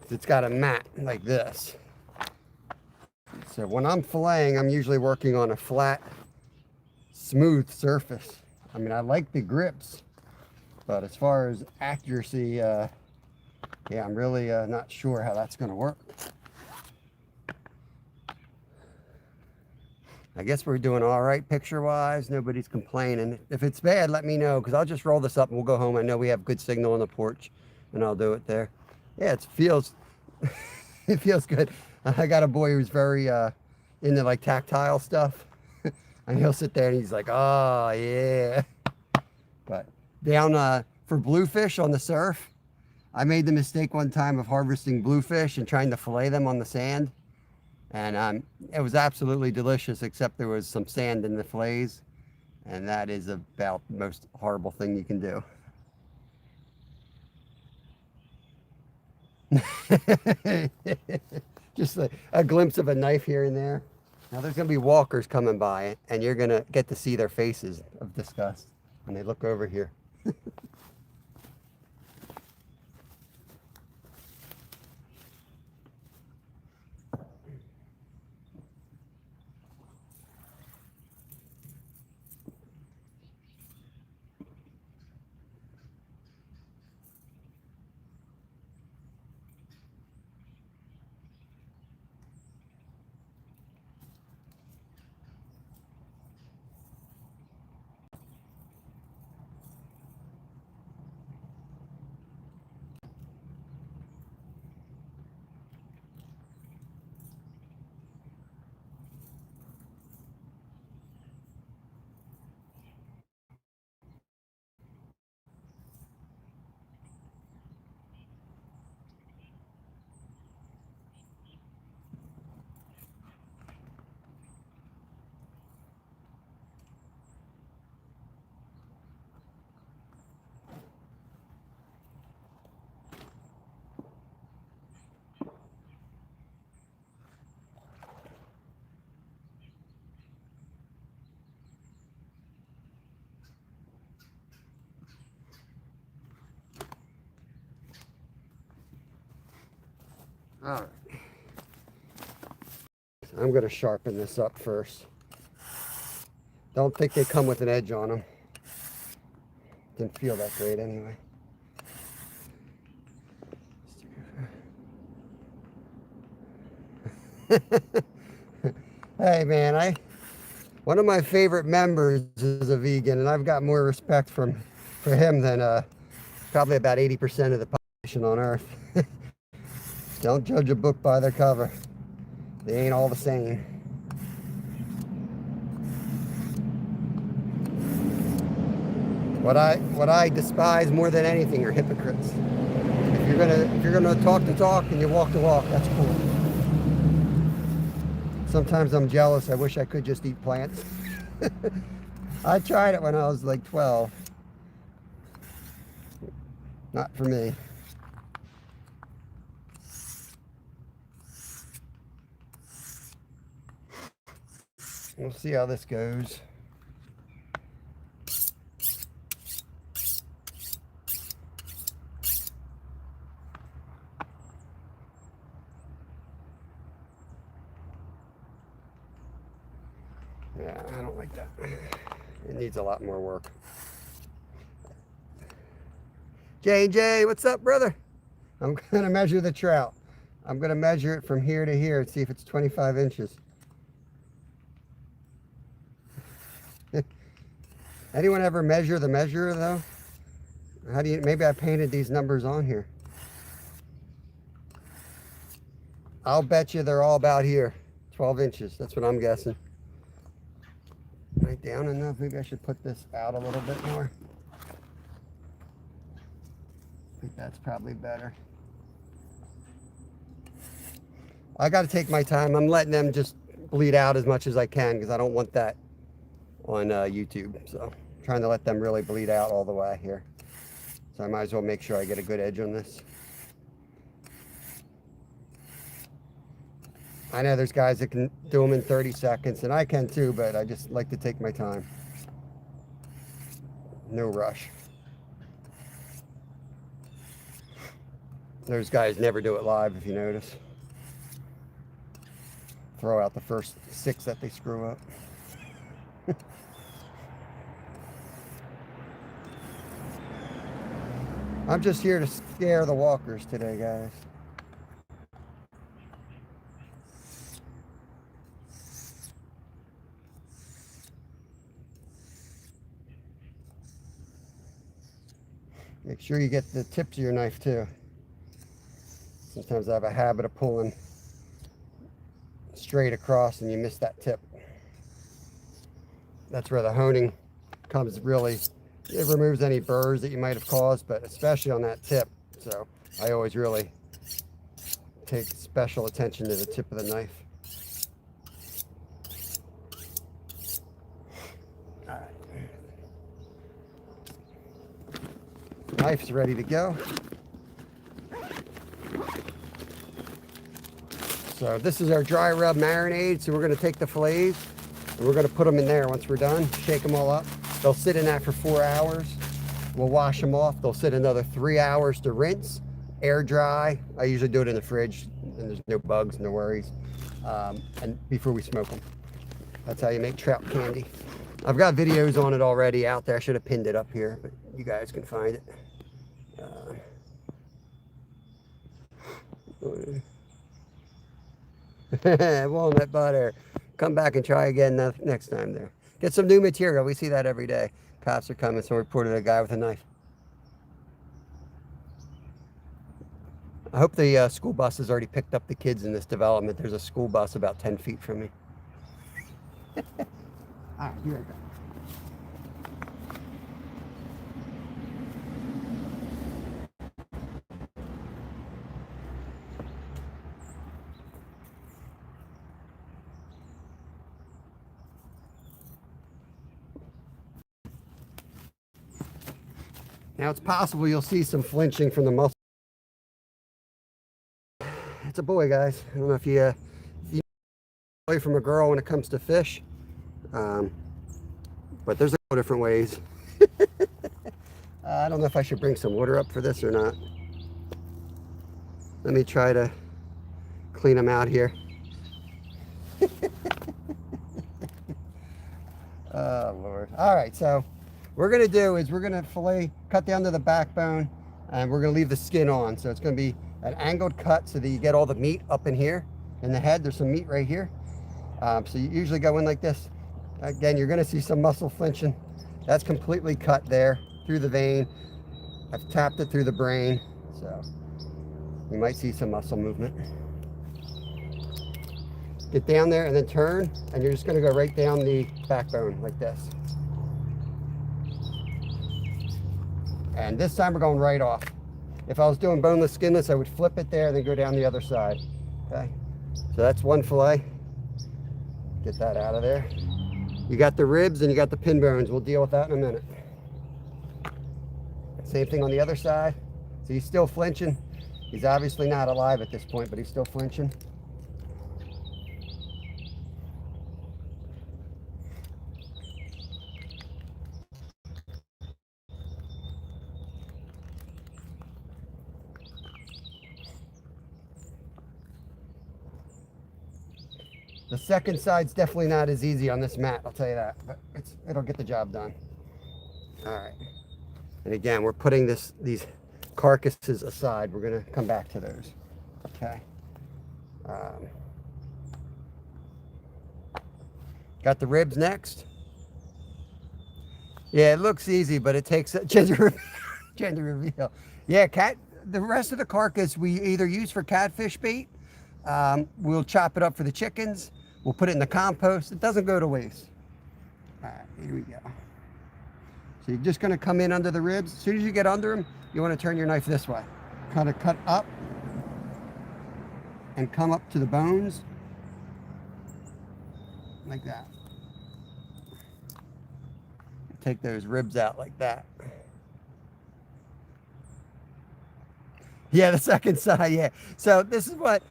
It's got a mat like this. So when I'm filleting, I'm usually working on a flat, smooth surface. I mean, I like the grips, but as far as accuracy, yeah, I'm really not sure how that's going to work. I guess we're doing all right picture-wise. Nobody's complaining. If it's bad, let me know, because I'll just roll this up and we'll go home. I know we have good signal on the porch, and I'll do it there. Yeah, it feels, it feels good. I got a boy who's very into like tactile stuff, and he'll sit there and he's like, oh yeah. But down for bluefish on the surf, I made the mistake one time of harvesting bluefish and trying to fillet them on the sand. And it was absolutely delicious, except there was some sand in the fillets. And that is about the most horrible thing you can do. Just a glimpse of a knife here and there. Now there's going to be walkers coming by, and you're going to get to see their faces of disgust when they look over here. All right. I'm going to sharpen this up first. Don't think they come with an edge on them. Didn't feel that great anyway. Hey man, one of my favorite members is a vegan, and I've got more respect for him than probably about 80% of the population on Earth. Don't judge a book by their cover. They ain't all the same. What I despise more than anything are hypocrites. If you're gonna talk the talk and you walk the walk, that's cool. Sometimes I'm jealous. I wish I could just eat plants. I tried it when I was like 12. Not for me. We'll see how this goes. Yeah, I don't like that. It needs a lot more work. JJ, what's up, brother? I'm gonna measure the trout. I'm gonna measure it from here to here and see if it's 25 inches. Anyone ever measure the measure though? How do you, maybe I painted these numbers on here. I'll bet you they're all about here. 12 inches, that's what I'm guessing. Am I down enough? Maybe I should put this out a little bit more. I think that's probably better. I got to take my time. I'm letting them just bleed out as much as I can because I don't want that on YouTube. So I'm trying to let them really bleed out all the way here. So I might as well make sure I get a good edge on this. I know there's guys that can do them in 30 seconds, and I can too, but I just like to take my time. No rush. Those guys never do it live, if you notice. Throw out the first 6 that they screw up. I'm just here to scare the walkers today, guys. Make sure you get the tips of your knife too. Sometimes I have a habit of pulling straight across and you miss that tip. That's where the honing comes really. It removes any burrs that you might have caused, but especially on that tip. So I always really take special attention to the tip of the knife. All right. Knife's ready to go. So this is our dry rub marinade. So we're going to take the fillets and we're going to put them in there once we're done. Shake them all up. They'll sit in that for 4 hours. We'll wash them off. They'll sit another 3 hours to rinse, air dry. I usually do it in the fridge and there's no bugs, no worries. And before we smoke them. That's how you make trout candy. I've got videos on it already out there. I should have pinned it up here, but you guys can find it. Walnut butter. Come back and try again next time there. Get some new material. We see that every day. Cops are coming, so we reported a guy with a knife. I hope the school bus has already picked up the kids in this development. There's a school bus about 10 feet from me. All right, here I go. Now it's possible you'll see some flinching from the muscle. It's a boy, guys. I don't know if you away from a girl when it comes to fish, but there's a couple different ways. I don't know if I should bring some water up for this or not. Let me try to clean them out here. Oh Lord. All right, so what we're gonna do is we're gonna fillet, cut down to the backbone, and we're gonna leave the skin on. So it's gonna be an angled cut so that you get all the meat up in here in the head. There's some meat right here. So you usually go in like this. Again, you're gonna see some muscle flinching. That's completely cut there through the vein. I've tapped it through the brain. So you might see some muscle movement. Get down there and then turn, and you're just gonna go right down the backbone like this. And this time we're going right off. If I was doing boneless, skinless, I would flip it there and then go down the other side. Okay, so that's one fillet. Get that out of there. You got the ribs and you got the pin bones. We'll deal with that in a minute. Same thing on the other side. So he's still flinching. He's obviously not alive at this point, but he's still flinching. The second side's definitely not as easy on this mat, I'll tell you that, but it'll get the job done. All right. And again, we're putting these carcasses aside. We're gonna come back to those. Okay. Got the ribs next. Yeah, it looks easy, but it takes a gender reveal. Yeah, the rest of the carcass we either use for catfish bait. We'll chop it up for the chickens. We'll put it in the compost. It doesn't go to waste. All right, here we go. So you're just gonna come in under the ribs. As soon as you get under them, you wanna turn your knife this way. Kind of cut up and come up to the bones, like that. Take those ribs out like that. Yeah, the second side, yeah. So this is what,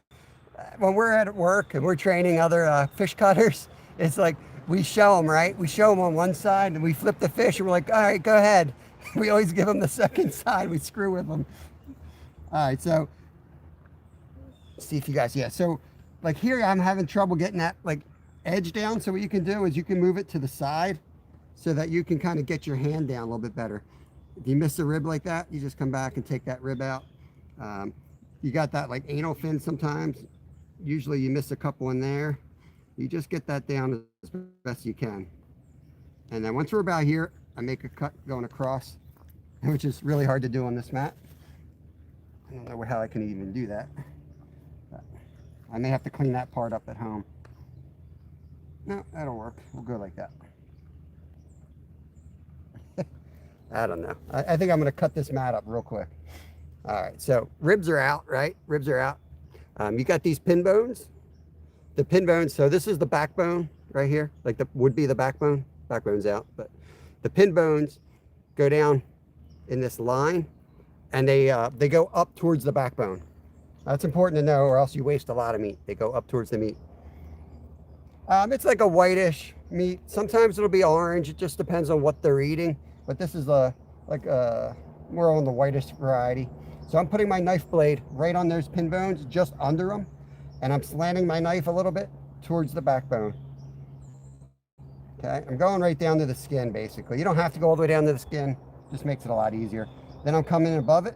when we're at work and we're training other fish cutters, it's like we show them, right? We show them on one side and we flip the fish and we're like, all right, go ahead. We always give them the second side. We screw with them. All right, so see if you guys, yeah. So like here, I'm having trouble getting that like edge down. So what you can do is you can move it to the side so that you can kind of get your hand down a little bit better. If you miss a rib like that, you just come back and take that rib out. You got that like anal fin sometimes. Usually you miss a couple in there. You just get that down as best you can. And then once we're about here, I make a cut going across which is really hard to do on this mat. I don't know how I can even do that. But I may have to clean that part up at home. No, that'll work. We'll go like that. I don't know. I think I'm going to cut this mat up real quick. All right, so ribs are out, right? Ribs are out. You got these pin bones. The pin bones, so this is the backbone right here, like the would be the backbone. Backbone's out, but the pin bones go down in this line, and they go up towards the backbone. That's important to know, or else you waste a lot of meat. They go up towards the meat. It's like a whitish meat. Sometimes it'll be orange. It just depends on what they're eating. But this is more on the whitish variety. So I'm putting my knife blade right on those pin bones, just under them, and I'm slanting my knife a little bit towards the backbone. Okay, I'm going right down to the skin, basically. You don't have to go all the way down to the skin. Just makes it a lot easier. Then I'm coming in above it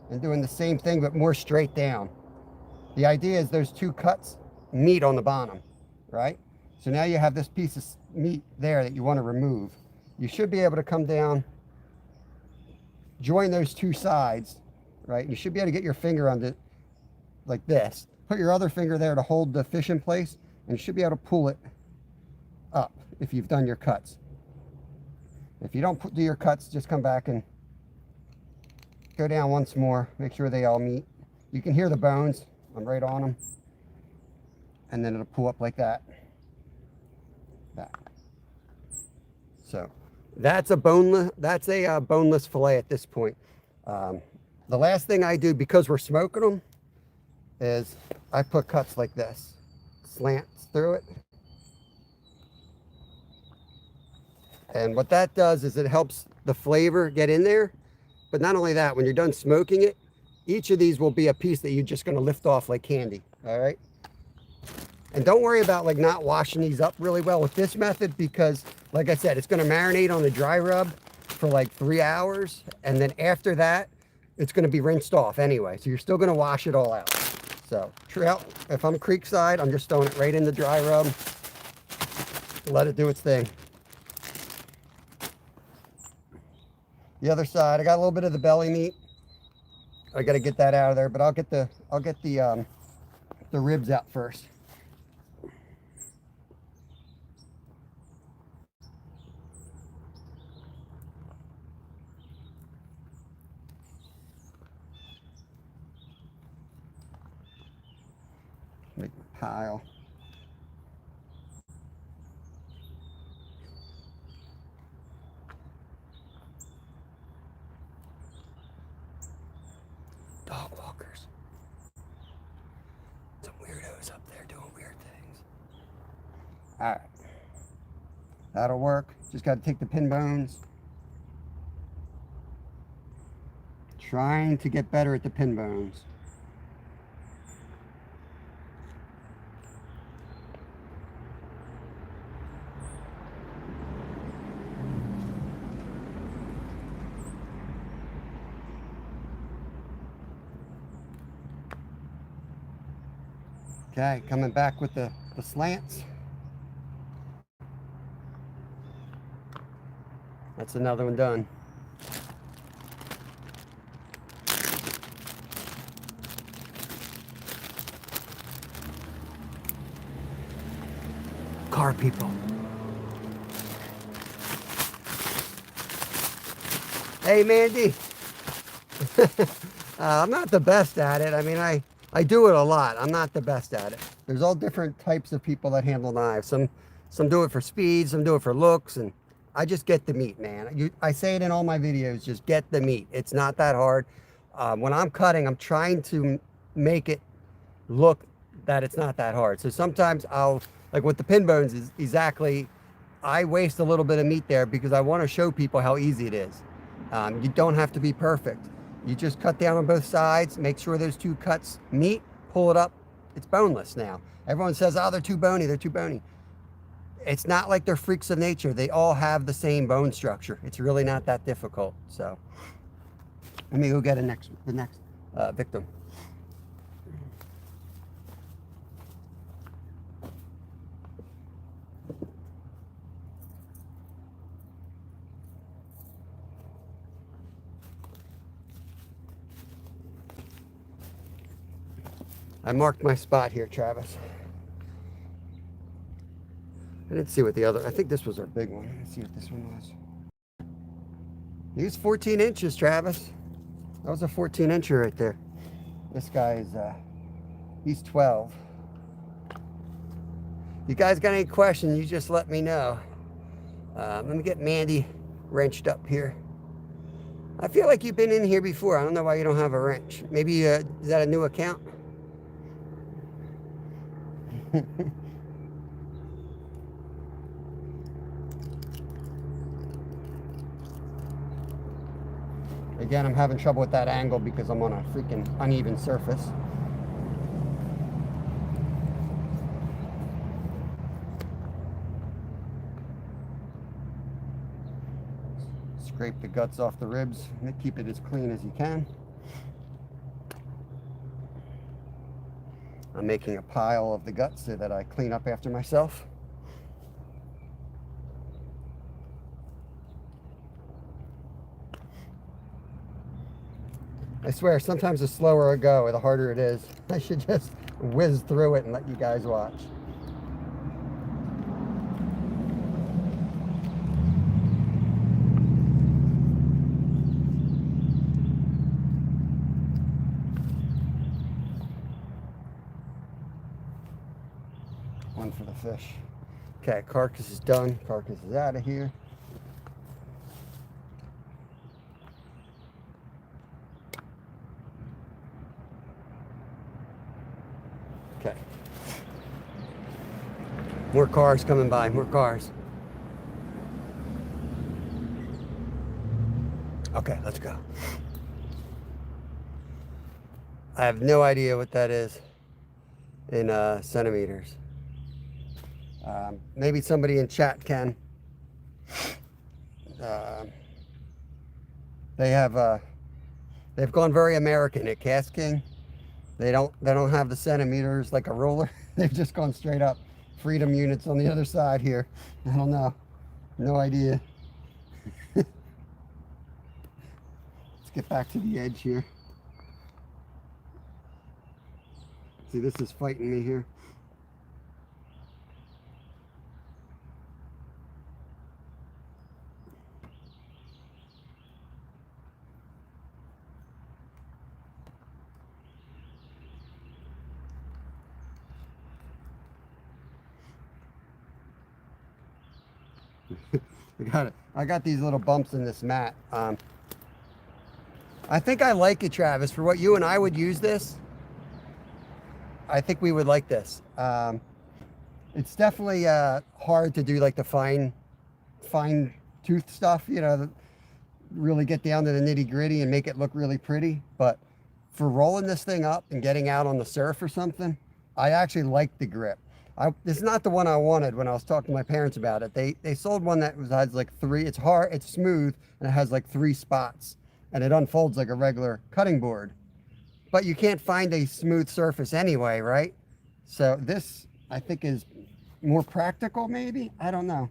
and doing the same thing, but more straight down. The idea is there's two cuts meat on the bottom, right? So now you have this piece of meat there that you want to remove. You should be able to come down, join those two sides, right? You should be able to get your finger on it like this. Put your other finger there to hold the fish in place, and you should be able to pull it up if you've done your cuts. If you don't do your cuts, just come back and go down once more. Make sure they all meet. You can hear the bones. I'm right on them. And then it'll pull up like that. So that's a boneless fillet at this point. The last thing I do, because we're smoking them, is I put cuts like this, slants through it. And what that does is it helps the flavor get in there. But not only that, when you're done smoking it, each of these will be a piece that you're just going to lift off like candy. All right. And don't worry about like not washing these up really well with this method, because like I said, it's going to marinate on the dry rub for like 3 hours. And then after that, it's going to be rinsed off anyway. So you're still going to wash it all out. So trout, if I'm creekside, I'm just throwing it right in the dry rub. Let it do its thing. The other side, I got a little bit of the belly meat. I got to get that out of there, but I'll get the ribs out first. Make my pile. Dog walkers. Some weirdos up there doing weird things. All right. That'll work. Just got to take the pin bones. Trying to get better at the pin bones. Okay, coming back with the slants. That's another one done. Car people. Hey, Mandy. I'm not the best at it. I mean, I do it a lot. I'm not the best at it. There's all different types of people that handle knives. Some do it for speed, some do it for looks, and I just get the meat, man. I say it in all my videos, just get the meat. It's not that hard. When I'm cutting, I'm trying to make it look that it's not that hard. So sometimes I'll, like with the pin bones, is exactly, I waste a little bit of meat there because I want to show people how easy it is. You don't have to be perfect. You just cut down on both sides, make sure those two cuts meet, pull it up. It's boneless now. Everyone says, oh, they're too bony, they're too bony. It's not like they're freaks of nature. They all have the same bone structure. It's really not that difficult. So let me go get the next victim. I marked my spot here, Travis. I didn't see what the other, I think this was our big one. Let's see what this one was. He was 14 inches, Travis. That was a 14 incher right there. This guy is, he's 12. You guys got any questions, you just let me know. Let me get Mandy wrenched up here. I feel like you've been in here before. I don't know why you don't have a wrench. Maybe, is that a new account? Again, I'm having trouble with that angle because I'm on a freaking uneven surface. Scrape the guts off the ribs and keep it as clean as you can. I'm making a pile of the guts so that I clean up after myself. I swear, sometimes the slower I go, the harder it is. I should just whiz through it and let you guys watch. One for the fish. Okay, carcass is done. Carcass is out of here. Okay. More cars coming by, more cars. Okay, let's go. I have no idea what that is in centimeters. Maybe somebody in chat can. They've gone very American at Cast King. They don't have the centimeters like a ruler. They've just gone straight up. Freedom units on the other side here. I don't know. No idea. Let's get back to the edge here. See, this is fighting me here. I got these little bumps in this mat. I think I like it, Travis. For what you and I would use this, I think we would like this. It's definitely hard to do like the fine tooth stuff, you know, really get down to the nitty gritty and make it look really pretty. But for rolling this thing up and getting out on the surf or something, I actually like the grip. This is not the one I wanted when I was talking to my parents about it. They sold one that has like three, it's hard, it's smooth, and it has like 3 spots. And it unfolds like a regular cutting board. But you can't find a smooth surface anyway, right? So this, I think, is more practical maybe? I don't know.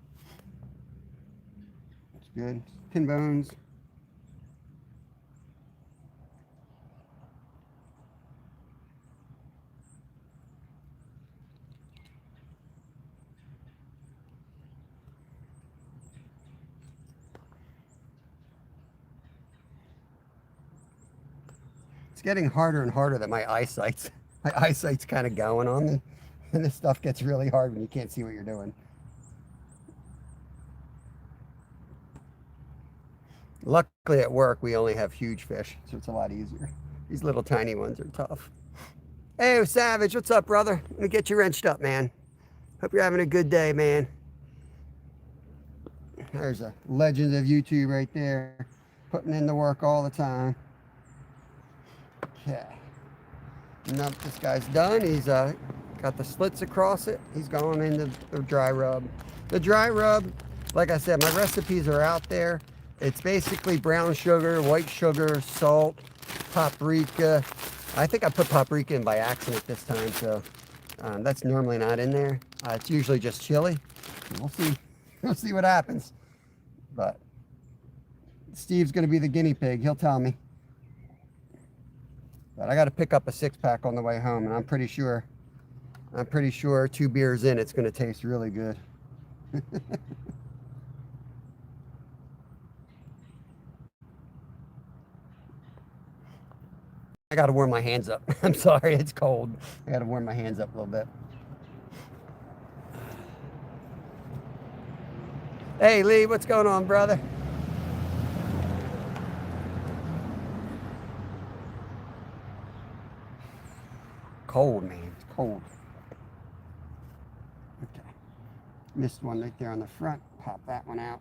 It's good. Pin bones. Getting harder and harder that my eyesight's kind of going on me, and this stuff gets really hard when you can't see what you're doing. Luckily at work we only have huge fish, so it's a lot easier. These little tiny ones are tough. Hey Savage, what's up, brother? Let me get you wrenched up, man. Hope you're having a good day, man. There's a legend of YouTube right there, putting in the work all the time. Okay, now this guy's done. He's got the slits across it. He's going into the dry rub. The dry rub, like I said, my recipes are out there. It's basically brown sugar, white sugar, salt, paprika. I think I put paprika in by accident this time, so that's normally not in there. It's usually just chili. We'll see. We'll see what happens. But Steve's going to be the guinea pig. He'll tell me. But I got to pick up a 6-pack on the way home, and I'm pretty sure 2 beers in, it's going to taste really good. I got to warm my hands up. I'm sorry, it's cold. I got to warm my hands up a little bit. Hey, Lee, what's going on, brother? Cold, man. It's cold. Okay. Missed one right there on the front. Pop that one out.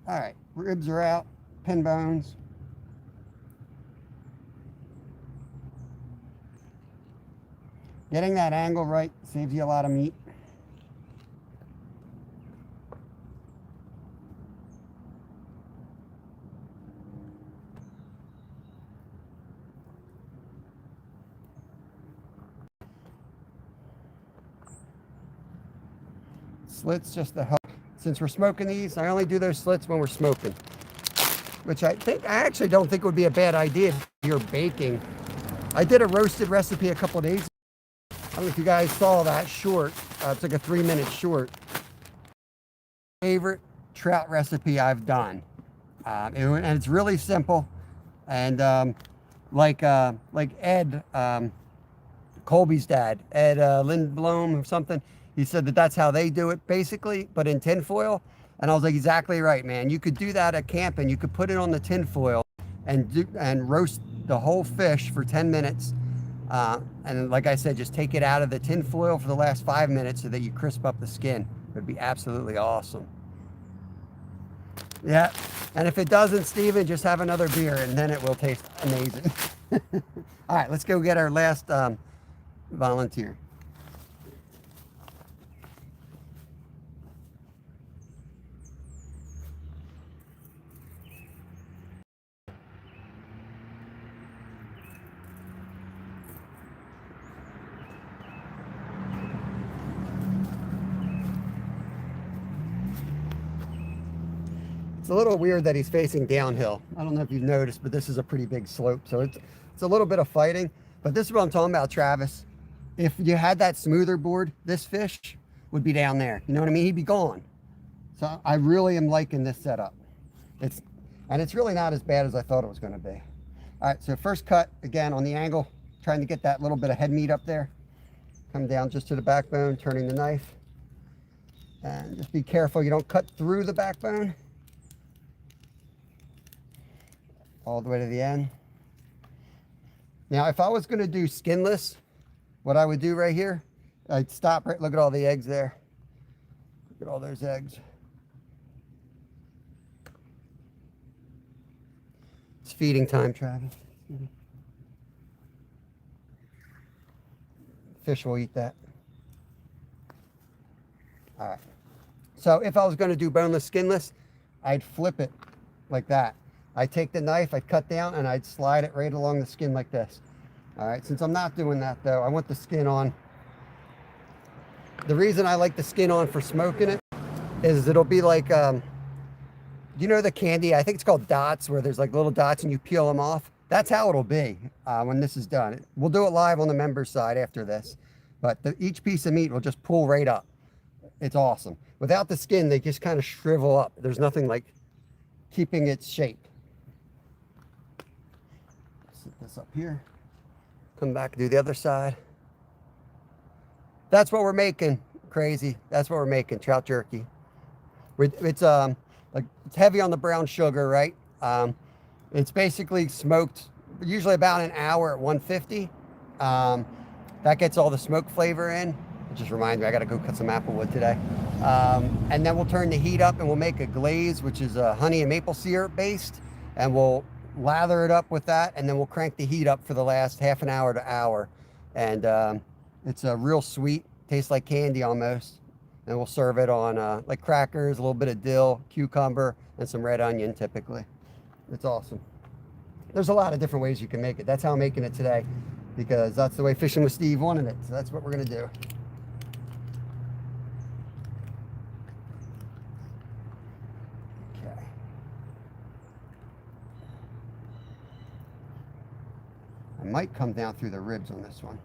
All right. Ribs are out. Pin bones. Getting that angle right saves you a lot of meat. Slits just to help. Since we're smoking these, I only do those slits when we're smoking, which I actually don't think would be a bad idea if you're baking. I did a roasted recipe a couple of days ago. I don't know if you guys saw that short. It's like a 3-minute short. Favorite trout recipe I've done, and it's really simple. And like Ed, Colby's dad, Ed Lindblom or something, he said that's how they do it basically, but in tinfoil. And I was like, exactly right, man. You could do that at camp, and you could put it on the tinfoil and roast the whole fish for 10 minutes. And like I said, just take it out of the tin foil for the last 5 minutes so that you crisp up the skin. It would be absolutely awesome. Yeah, and if it doesn't, Steven, just have another beer and then it will taste amazing. All right, let's go get our last volunteer. It's a little weird that he's facing downhill. I don't know if you've noticed, but this is a pretty big slope, so it's a little bit of fighting. But this is what I'm talking about, Travis. If you had that smoother board, this fish would be down there. You know what I mean? He'd be gone. So I really am liking this setup. It's really not as bad as I thought it was going to be. All right, so first cut, again, on the angle, trying to get that little bit of head meat up there. Come down just to the backbone, turning the knife. And just be careful you don't cut through the backbone. All the way to the end. Now, if I was going to do skinless, what I would do right here, I'd stop right, look at all the eggs there. Look at all those eggs. It's feeding time, Travis. Fish will eat that. All right. So if I was going to do boneless, skinless, I'd flip it like that. I'd take the knife, I'd cut down, and I'd slide it right along the skin like this. All right, since I'm not doing that though, I want the skin on. The reason I like the skin on for smoking it is it'll be like, you know the candy, I think it's called dots, where there's like little dots and you peel them off. That's how it'll be when this is done. We'll do it live on the members side after this, but each piece of meat will just pull right up. It's awesome. Without the skin, they just kind of shrivel up. There's nothing like keeping its shape. Set this up here. Come back, do the other side. That's what we're making, crazy. That's what we're making, trout jerky. It's like it's heavy on the brown sugar, right? It's basically smoked usually about an hour at 150. That gets all the smoke flavor in. It just reminds me, I got to go cut some apple wood today. And then we'll turn the heat up and we'll make a glaze, which is honey and maple syrup based, and we'll lather it up with that, and then we'll crank the heat up for the last half an hour to hour. And it's a real sweet, tastes like candy almost. And we'll serve it on like crackers, a little bit of dill, cucumber, and some red onion typically. It's awesome. There's a lot of different ways you can make it. That's how I'm making it today, because that's the way Fishing with Steve wanted it. So that's what we're gonna do. Okay. might come down through the ribs on this one.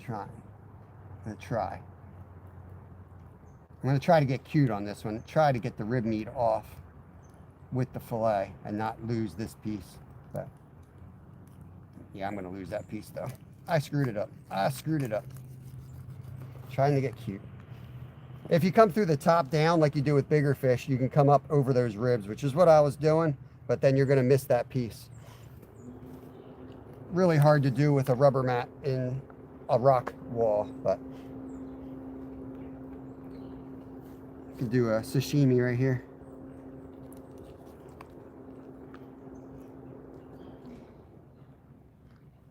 I'm gonna try. I'm gonna try to get cute on this one. Try to get the rib meat off with the fillet and not lose this piece. But yeah, I'm gonna lose that piece though. I screwed it up. Trying to get cute. If you come through the top down like you do with bigger fish, you can come up over those ribs, which is what I was doing, but then you're gonna miss that piece. Really hard to do with a rubber mat in a rock wall, but you can do a sashimi right here.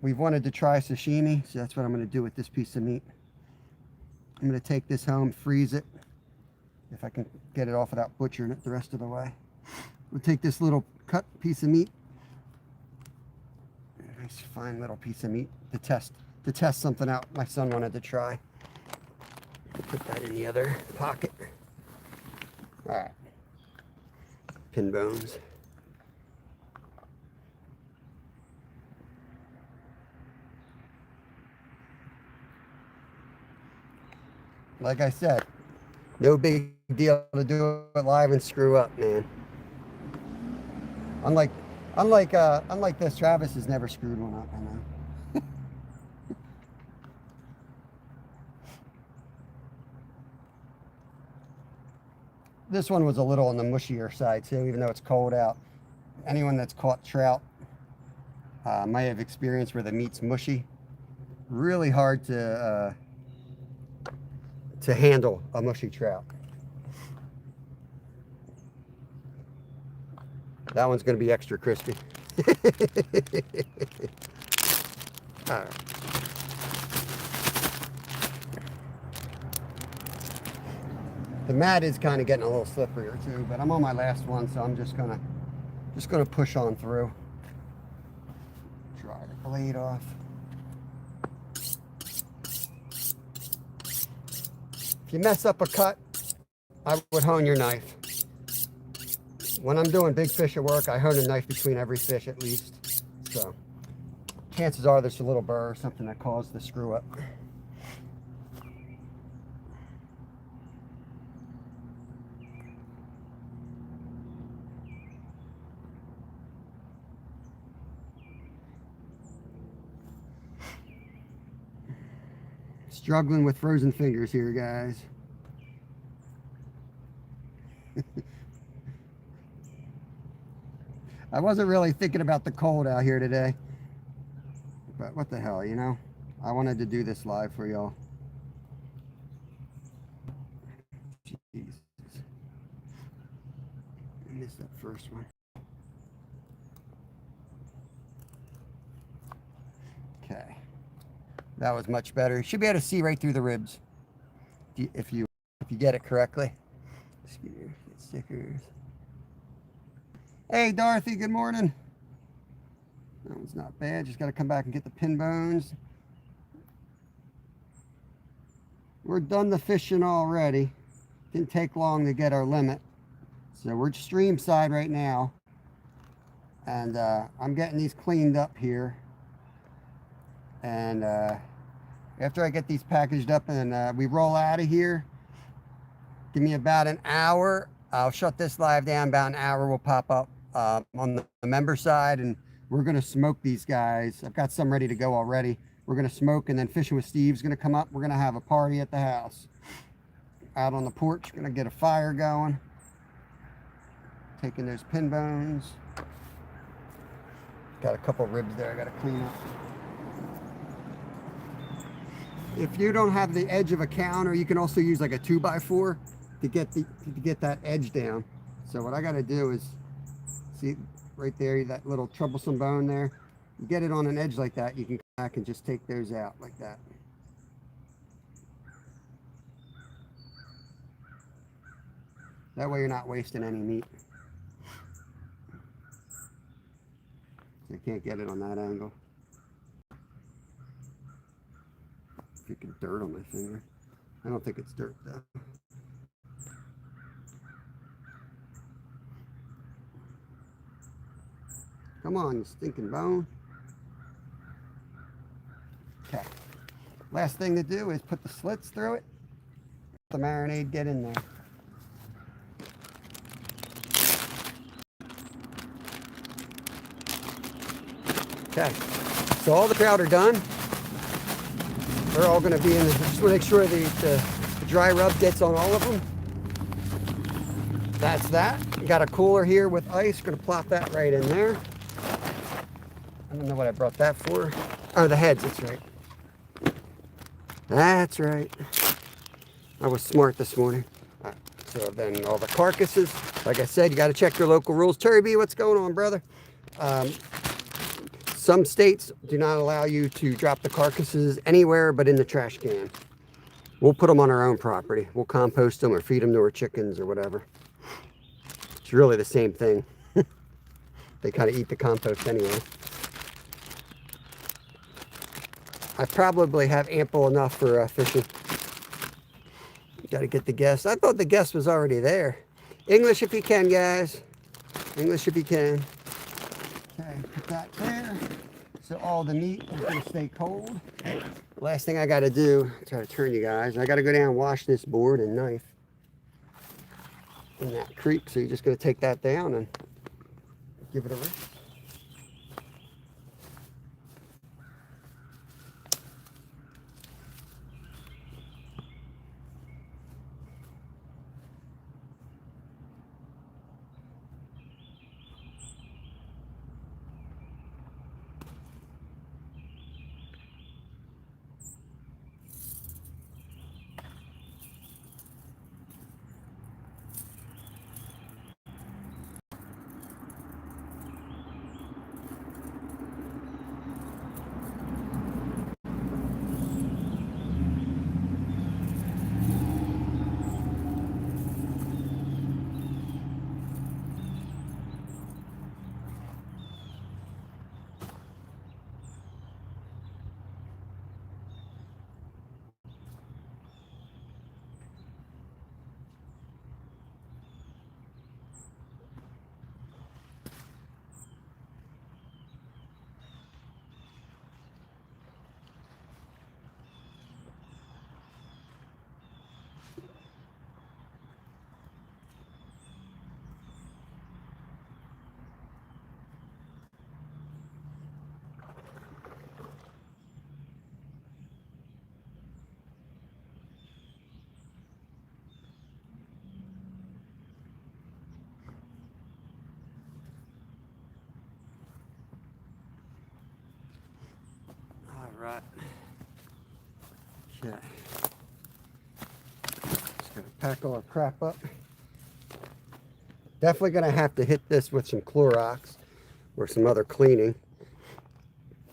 We've wanted to try sashimi, so that's what I'm going to do with this piece of meat. I'm going to take this home, freeze it, if I can get it off without butchering it the rest of the way. We'll take this little cut piece of meat, nice fine little piece of meat to test something out my son wanted to try. Put that in the other pocket. All right, pin bones. Like I said, no big deal to do it live and screw up, man. Unlike this, Travis has never screwed one up, I know. This one was a little on the mushier side too, even though it's cold out. Anyone that's caught trout might have experienced where the meat's mushy. Really hard to handle a mushy trout. That one's going to be extra crispy. All right. The mat is kind of getting a little slipperier too, but I'm on my last one, so I'm just gonna push on through. Dry the blade off. If you mess up a cut, I would hone your knife. When I'm doing big fish at work, I hone a knife between every fish at least. So chances are there's a little burr or something that caused the screw up. Struggling with frozen fingers here, guys. I wasn't really thinking about the cold out here today, but what the hell, you know? I wanted to do this live for y'all. Jesus. I missed that first one. Okay. That was much better. You should be able to see right through the ribs if you get it correctly. Get stickers. Hey Dorothy, good morning. That one's not bad. Just got to come back and get the pin bones. We're done the fishing already. Didn't take long to get our limit. So we're streamside right now. And I'm getting these cleaned up here. And after I get these packaged up and we roll out of here, give me about an hour. I'll shut this live down. About an hour will pop up on the member side, and we're going to smoke these guys. I've got some ready to go already. We're going to smoke, and then Fishing with Steve's going to come up. We're going to have a party at the house. Out on the porch, going to get a fire going. Taking those pin bones. Got a couple ribs there I got to clean up. If you don't have the edge of a counter, you can also use like a 2x4 to get that edge down. So what I got to do is, see right there, that little troublesome bone there. You get it on an edge like that, you can come back and just take those out like that. That way you're not wasting any meat. I can't get it on that angle. Freaking dirt on my finger. I don't think it's dirt though. Come on, you stinking bone. Last thing to do is put the slits through it. Let the marinade get in there. Okay, so all the trout are done. They're all going to be in. Just want to make sure the dry rub gets on all of them. That's that. Got a cooler here with ice. Going to plop that right in there. I don't know what I brought that for. Oh, the heads. That's right. That's right. I was smart this morning. So then all the carcasses. Like I said, you got to check your local rules. Terry B, what's going on, brother? Some states do not allow you to drop the carcasses anywhere but in the trash can. We'll put them on our own property. We'll compost them or feed them to our chickens or whatever. It's really the same thing. They kind of eat the compost anyway. I probably have ample enough for fishing. Got to get the guest. I thought the guest was already there. English if you can, guys. English if you can. Okay, put that there. So all the meat is going to stay cold. Last thing I got to do, try to turn you guys. I got to go down and wash this board and knife in that creek. So you're just going to take that down and give it a rinse. Right. Okay. Just gonna pack all our crap up. Definitely gonna have to hit this with some Clorox or some other cleaning.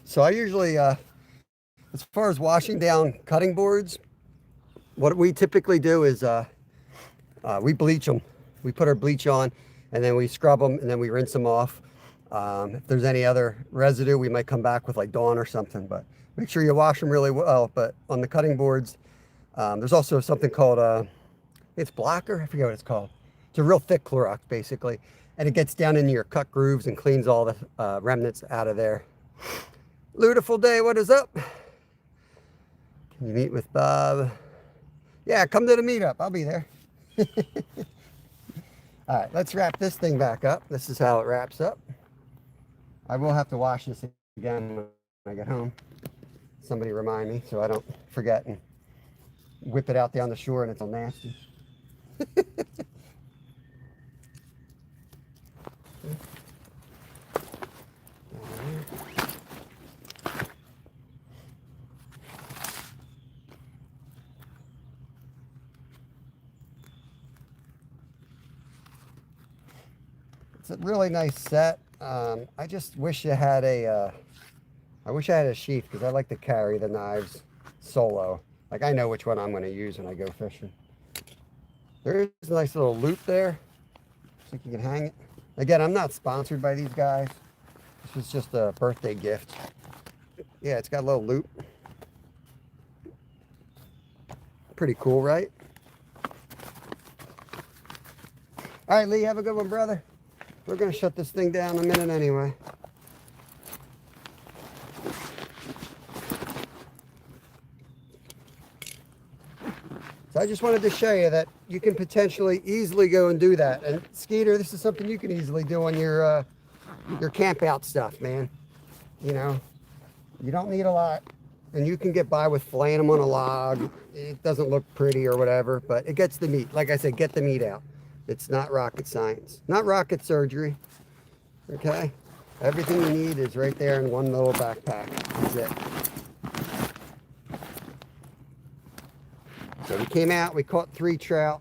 So I usually, as far as washing down cutting boards, what we typically do is we bleach them. We put our bleach on and then we scrub them and then we rinse them off. If there's any other residue, we might come back with like Dawn or something, but make sure you wash them really well. But on the cutting boards, there's also something called, it's blocker, I forget what it's called. It's a real thick Clorox basically, and it gets down into your cut grooves and cleans all the remnants out of there. Beautiful day, what is up? Can you meet with Bob? Yeah, come to the meetup, I'll be there. All right, let's wrap this thing back up. This is how it wraps up. I will have to wash this again when I get home. Somebody remind me so I don't forget and whip it out down the shore and it's all nasty. It's a really nice set. I just wish you had a I wish I had a sheath because I like to carry the knives solo. Like I know which one I'm going to use when I go fishing. There is a nice little loop there. So you can hang it. Again, I'm not sponsored by these guys. This is just a birthday gift. Yeah, it's got a little loop. Pretty cool, right? All right, Lee, have a good one, brother. We're going to shut this thing down in a minute anyway. I just wanted to show you that you can potentially easily go and do that. And Skeeter, this is something you can easily do on your camp out stuff, man. You know, you don't need a lot, and you can get by with filleting them on a log. It doesn't look pretty or whatever, but it gets the meat. Like I said, get the meat out. It's not rocket science, not rocket surgery. Okay, everything you need is right there in one little backpack. That's it. So we came out, we caught 3 trout,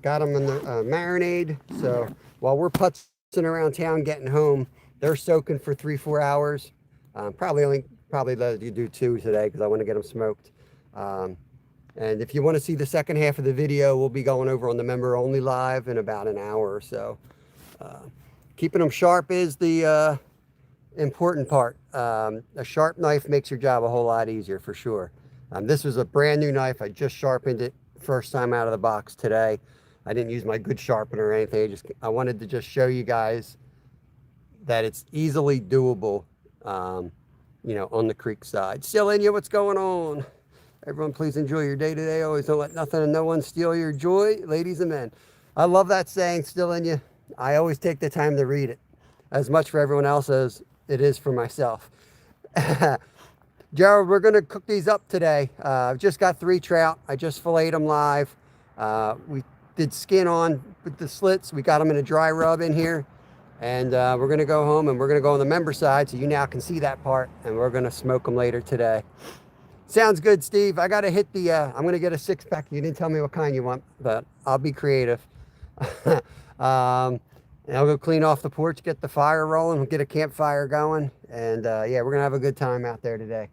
got them in the marinade. So while we're putzing around town getting home, they're soaking for 3-4 hours. Probably let you do 2 today because I want to get them smoked. And if you want to see the second half of the video, we'll be going over on the member only live in about an hour or so. Keeping them sharp is the important part. A sharp knife makes your job a whole lot easier for sure. This was a brand new knife. I just sharpened it first time out of the box today. I didn't use my good sharpener or anything. I wanted to just show you guys that it's easily doable, you know, on the creek side. Still in you, what's going on? Everyone, please enjoy your day today. Always don't let nothing and no one steal your joy, ladies and men. I love that saying, still in you. I always take the time to read it, as much for everyone else as it is for myself. Gerald, we're going to cook these up today. I've just got 3 trout. I just filleted them live. We did skin on with the slits. We got them in a dry rub in here. And we're going to go home and we're going to go on the member side so you now can see that part. And we're going to smoke them later today. Sounds good, Steve. I got to hit the, I'm going to get a 6-pack. You didn't tell me what kind you want, but I'll be creative. And I'll go clean off the porch, get the fire rolling, get a campfire going. And yeah, we're going to have a good time out there today.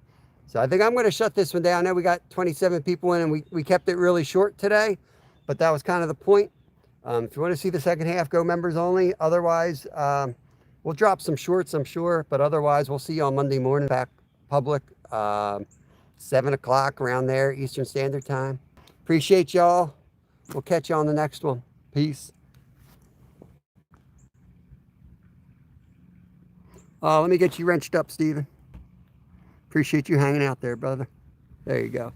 So I think I'm going to shut this one down. I know we got 27 people in and we kept it really short today, but that was kind of the point. If you want to see the second half, go members only. Otherwise, we'll drop some shorts, I'm sure. But otherwise, we'll see you on Monday morning, back public, 7 o'clock around there, Eastern Standard Time. Appreciate y'all. We'll catch you on the next one. Peace. Let me get you wrenched up, Steven. Appreciate you hanging out there, brother. There you go.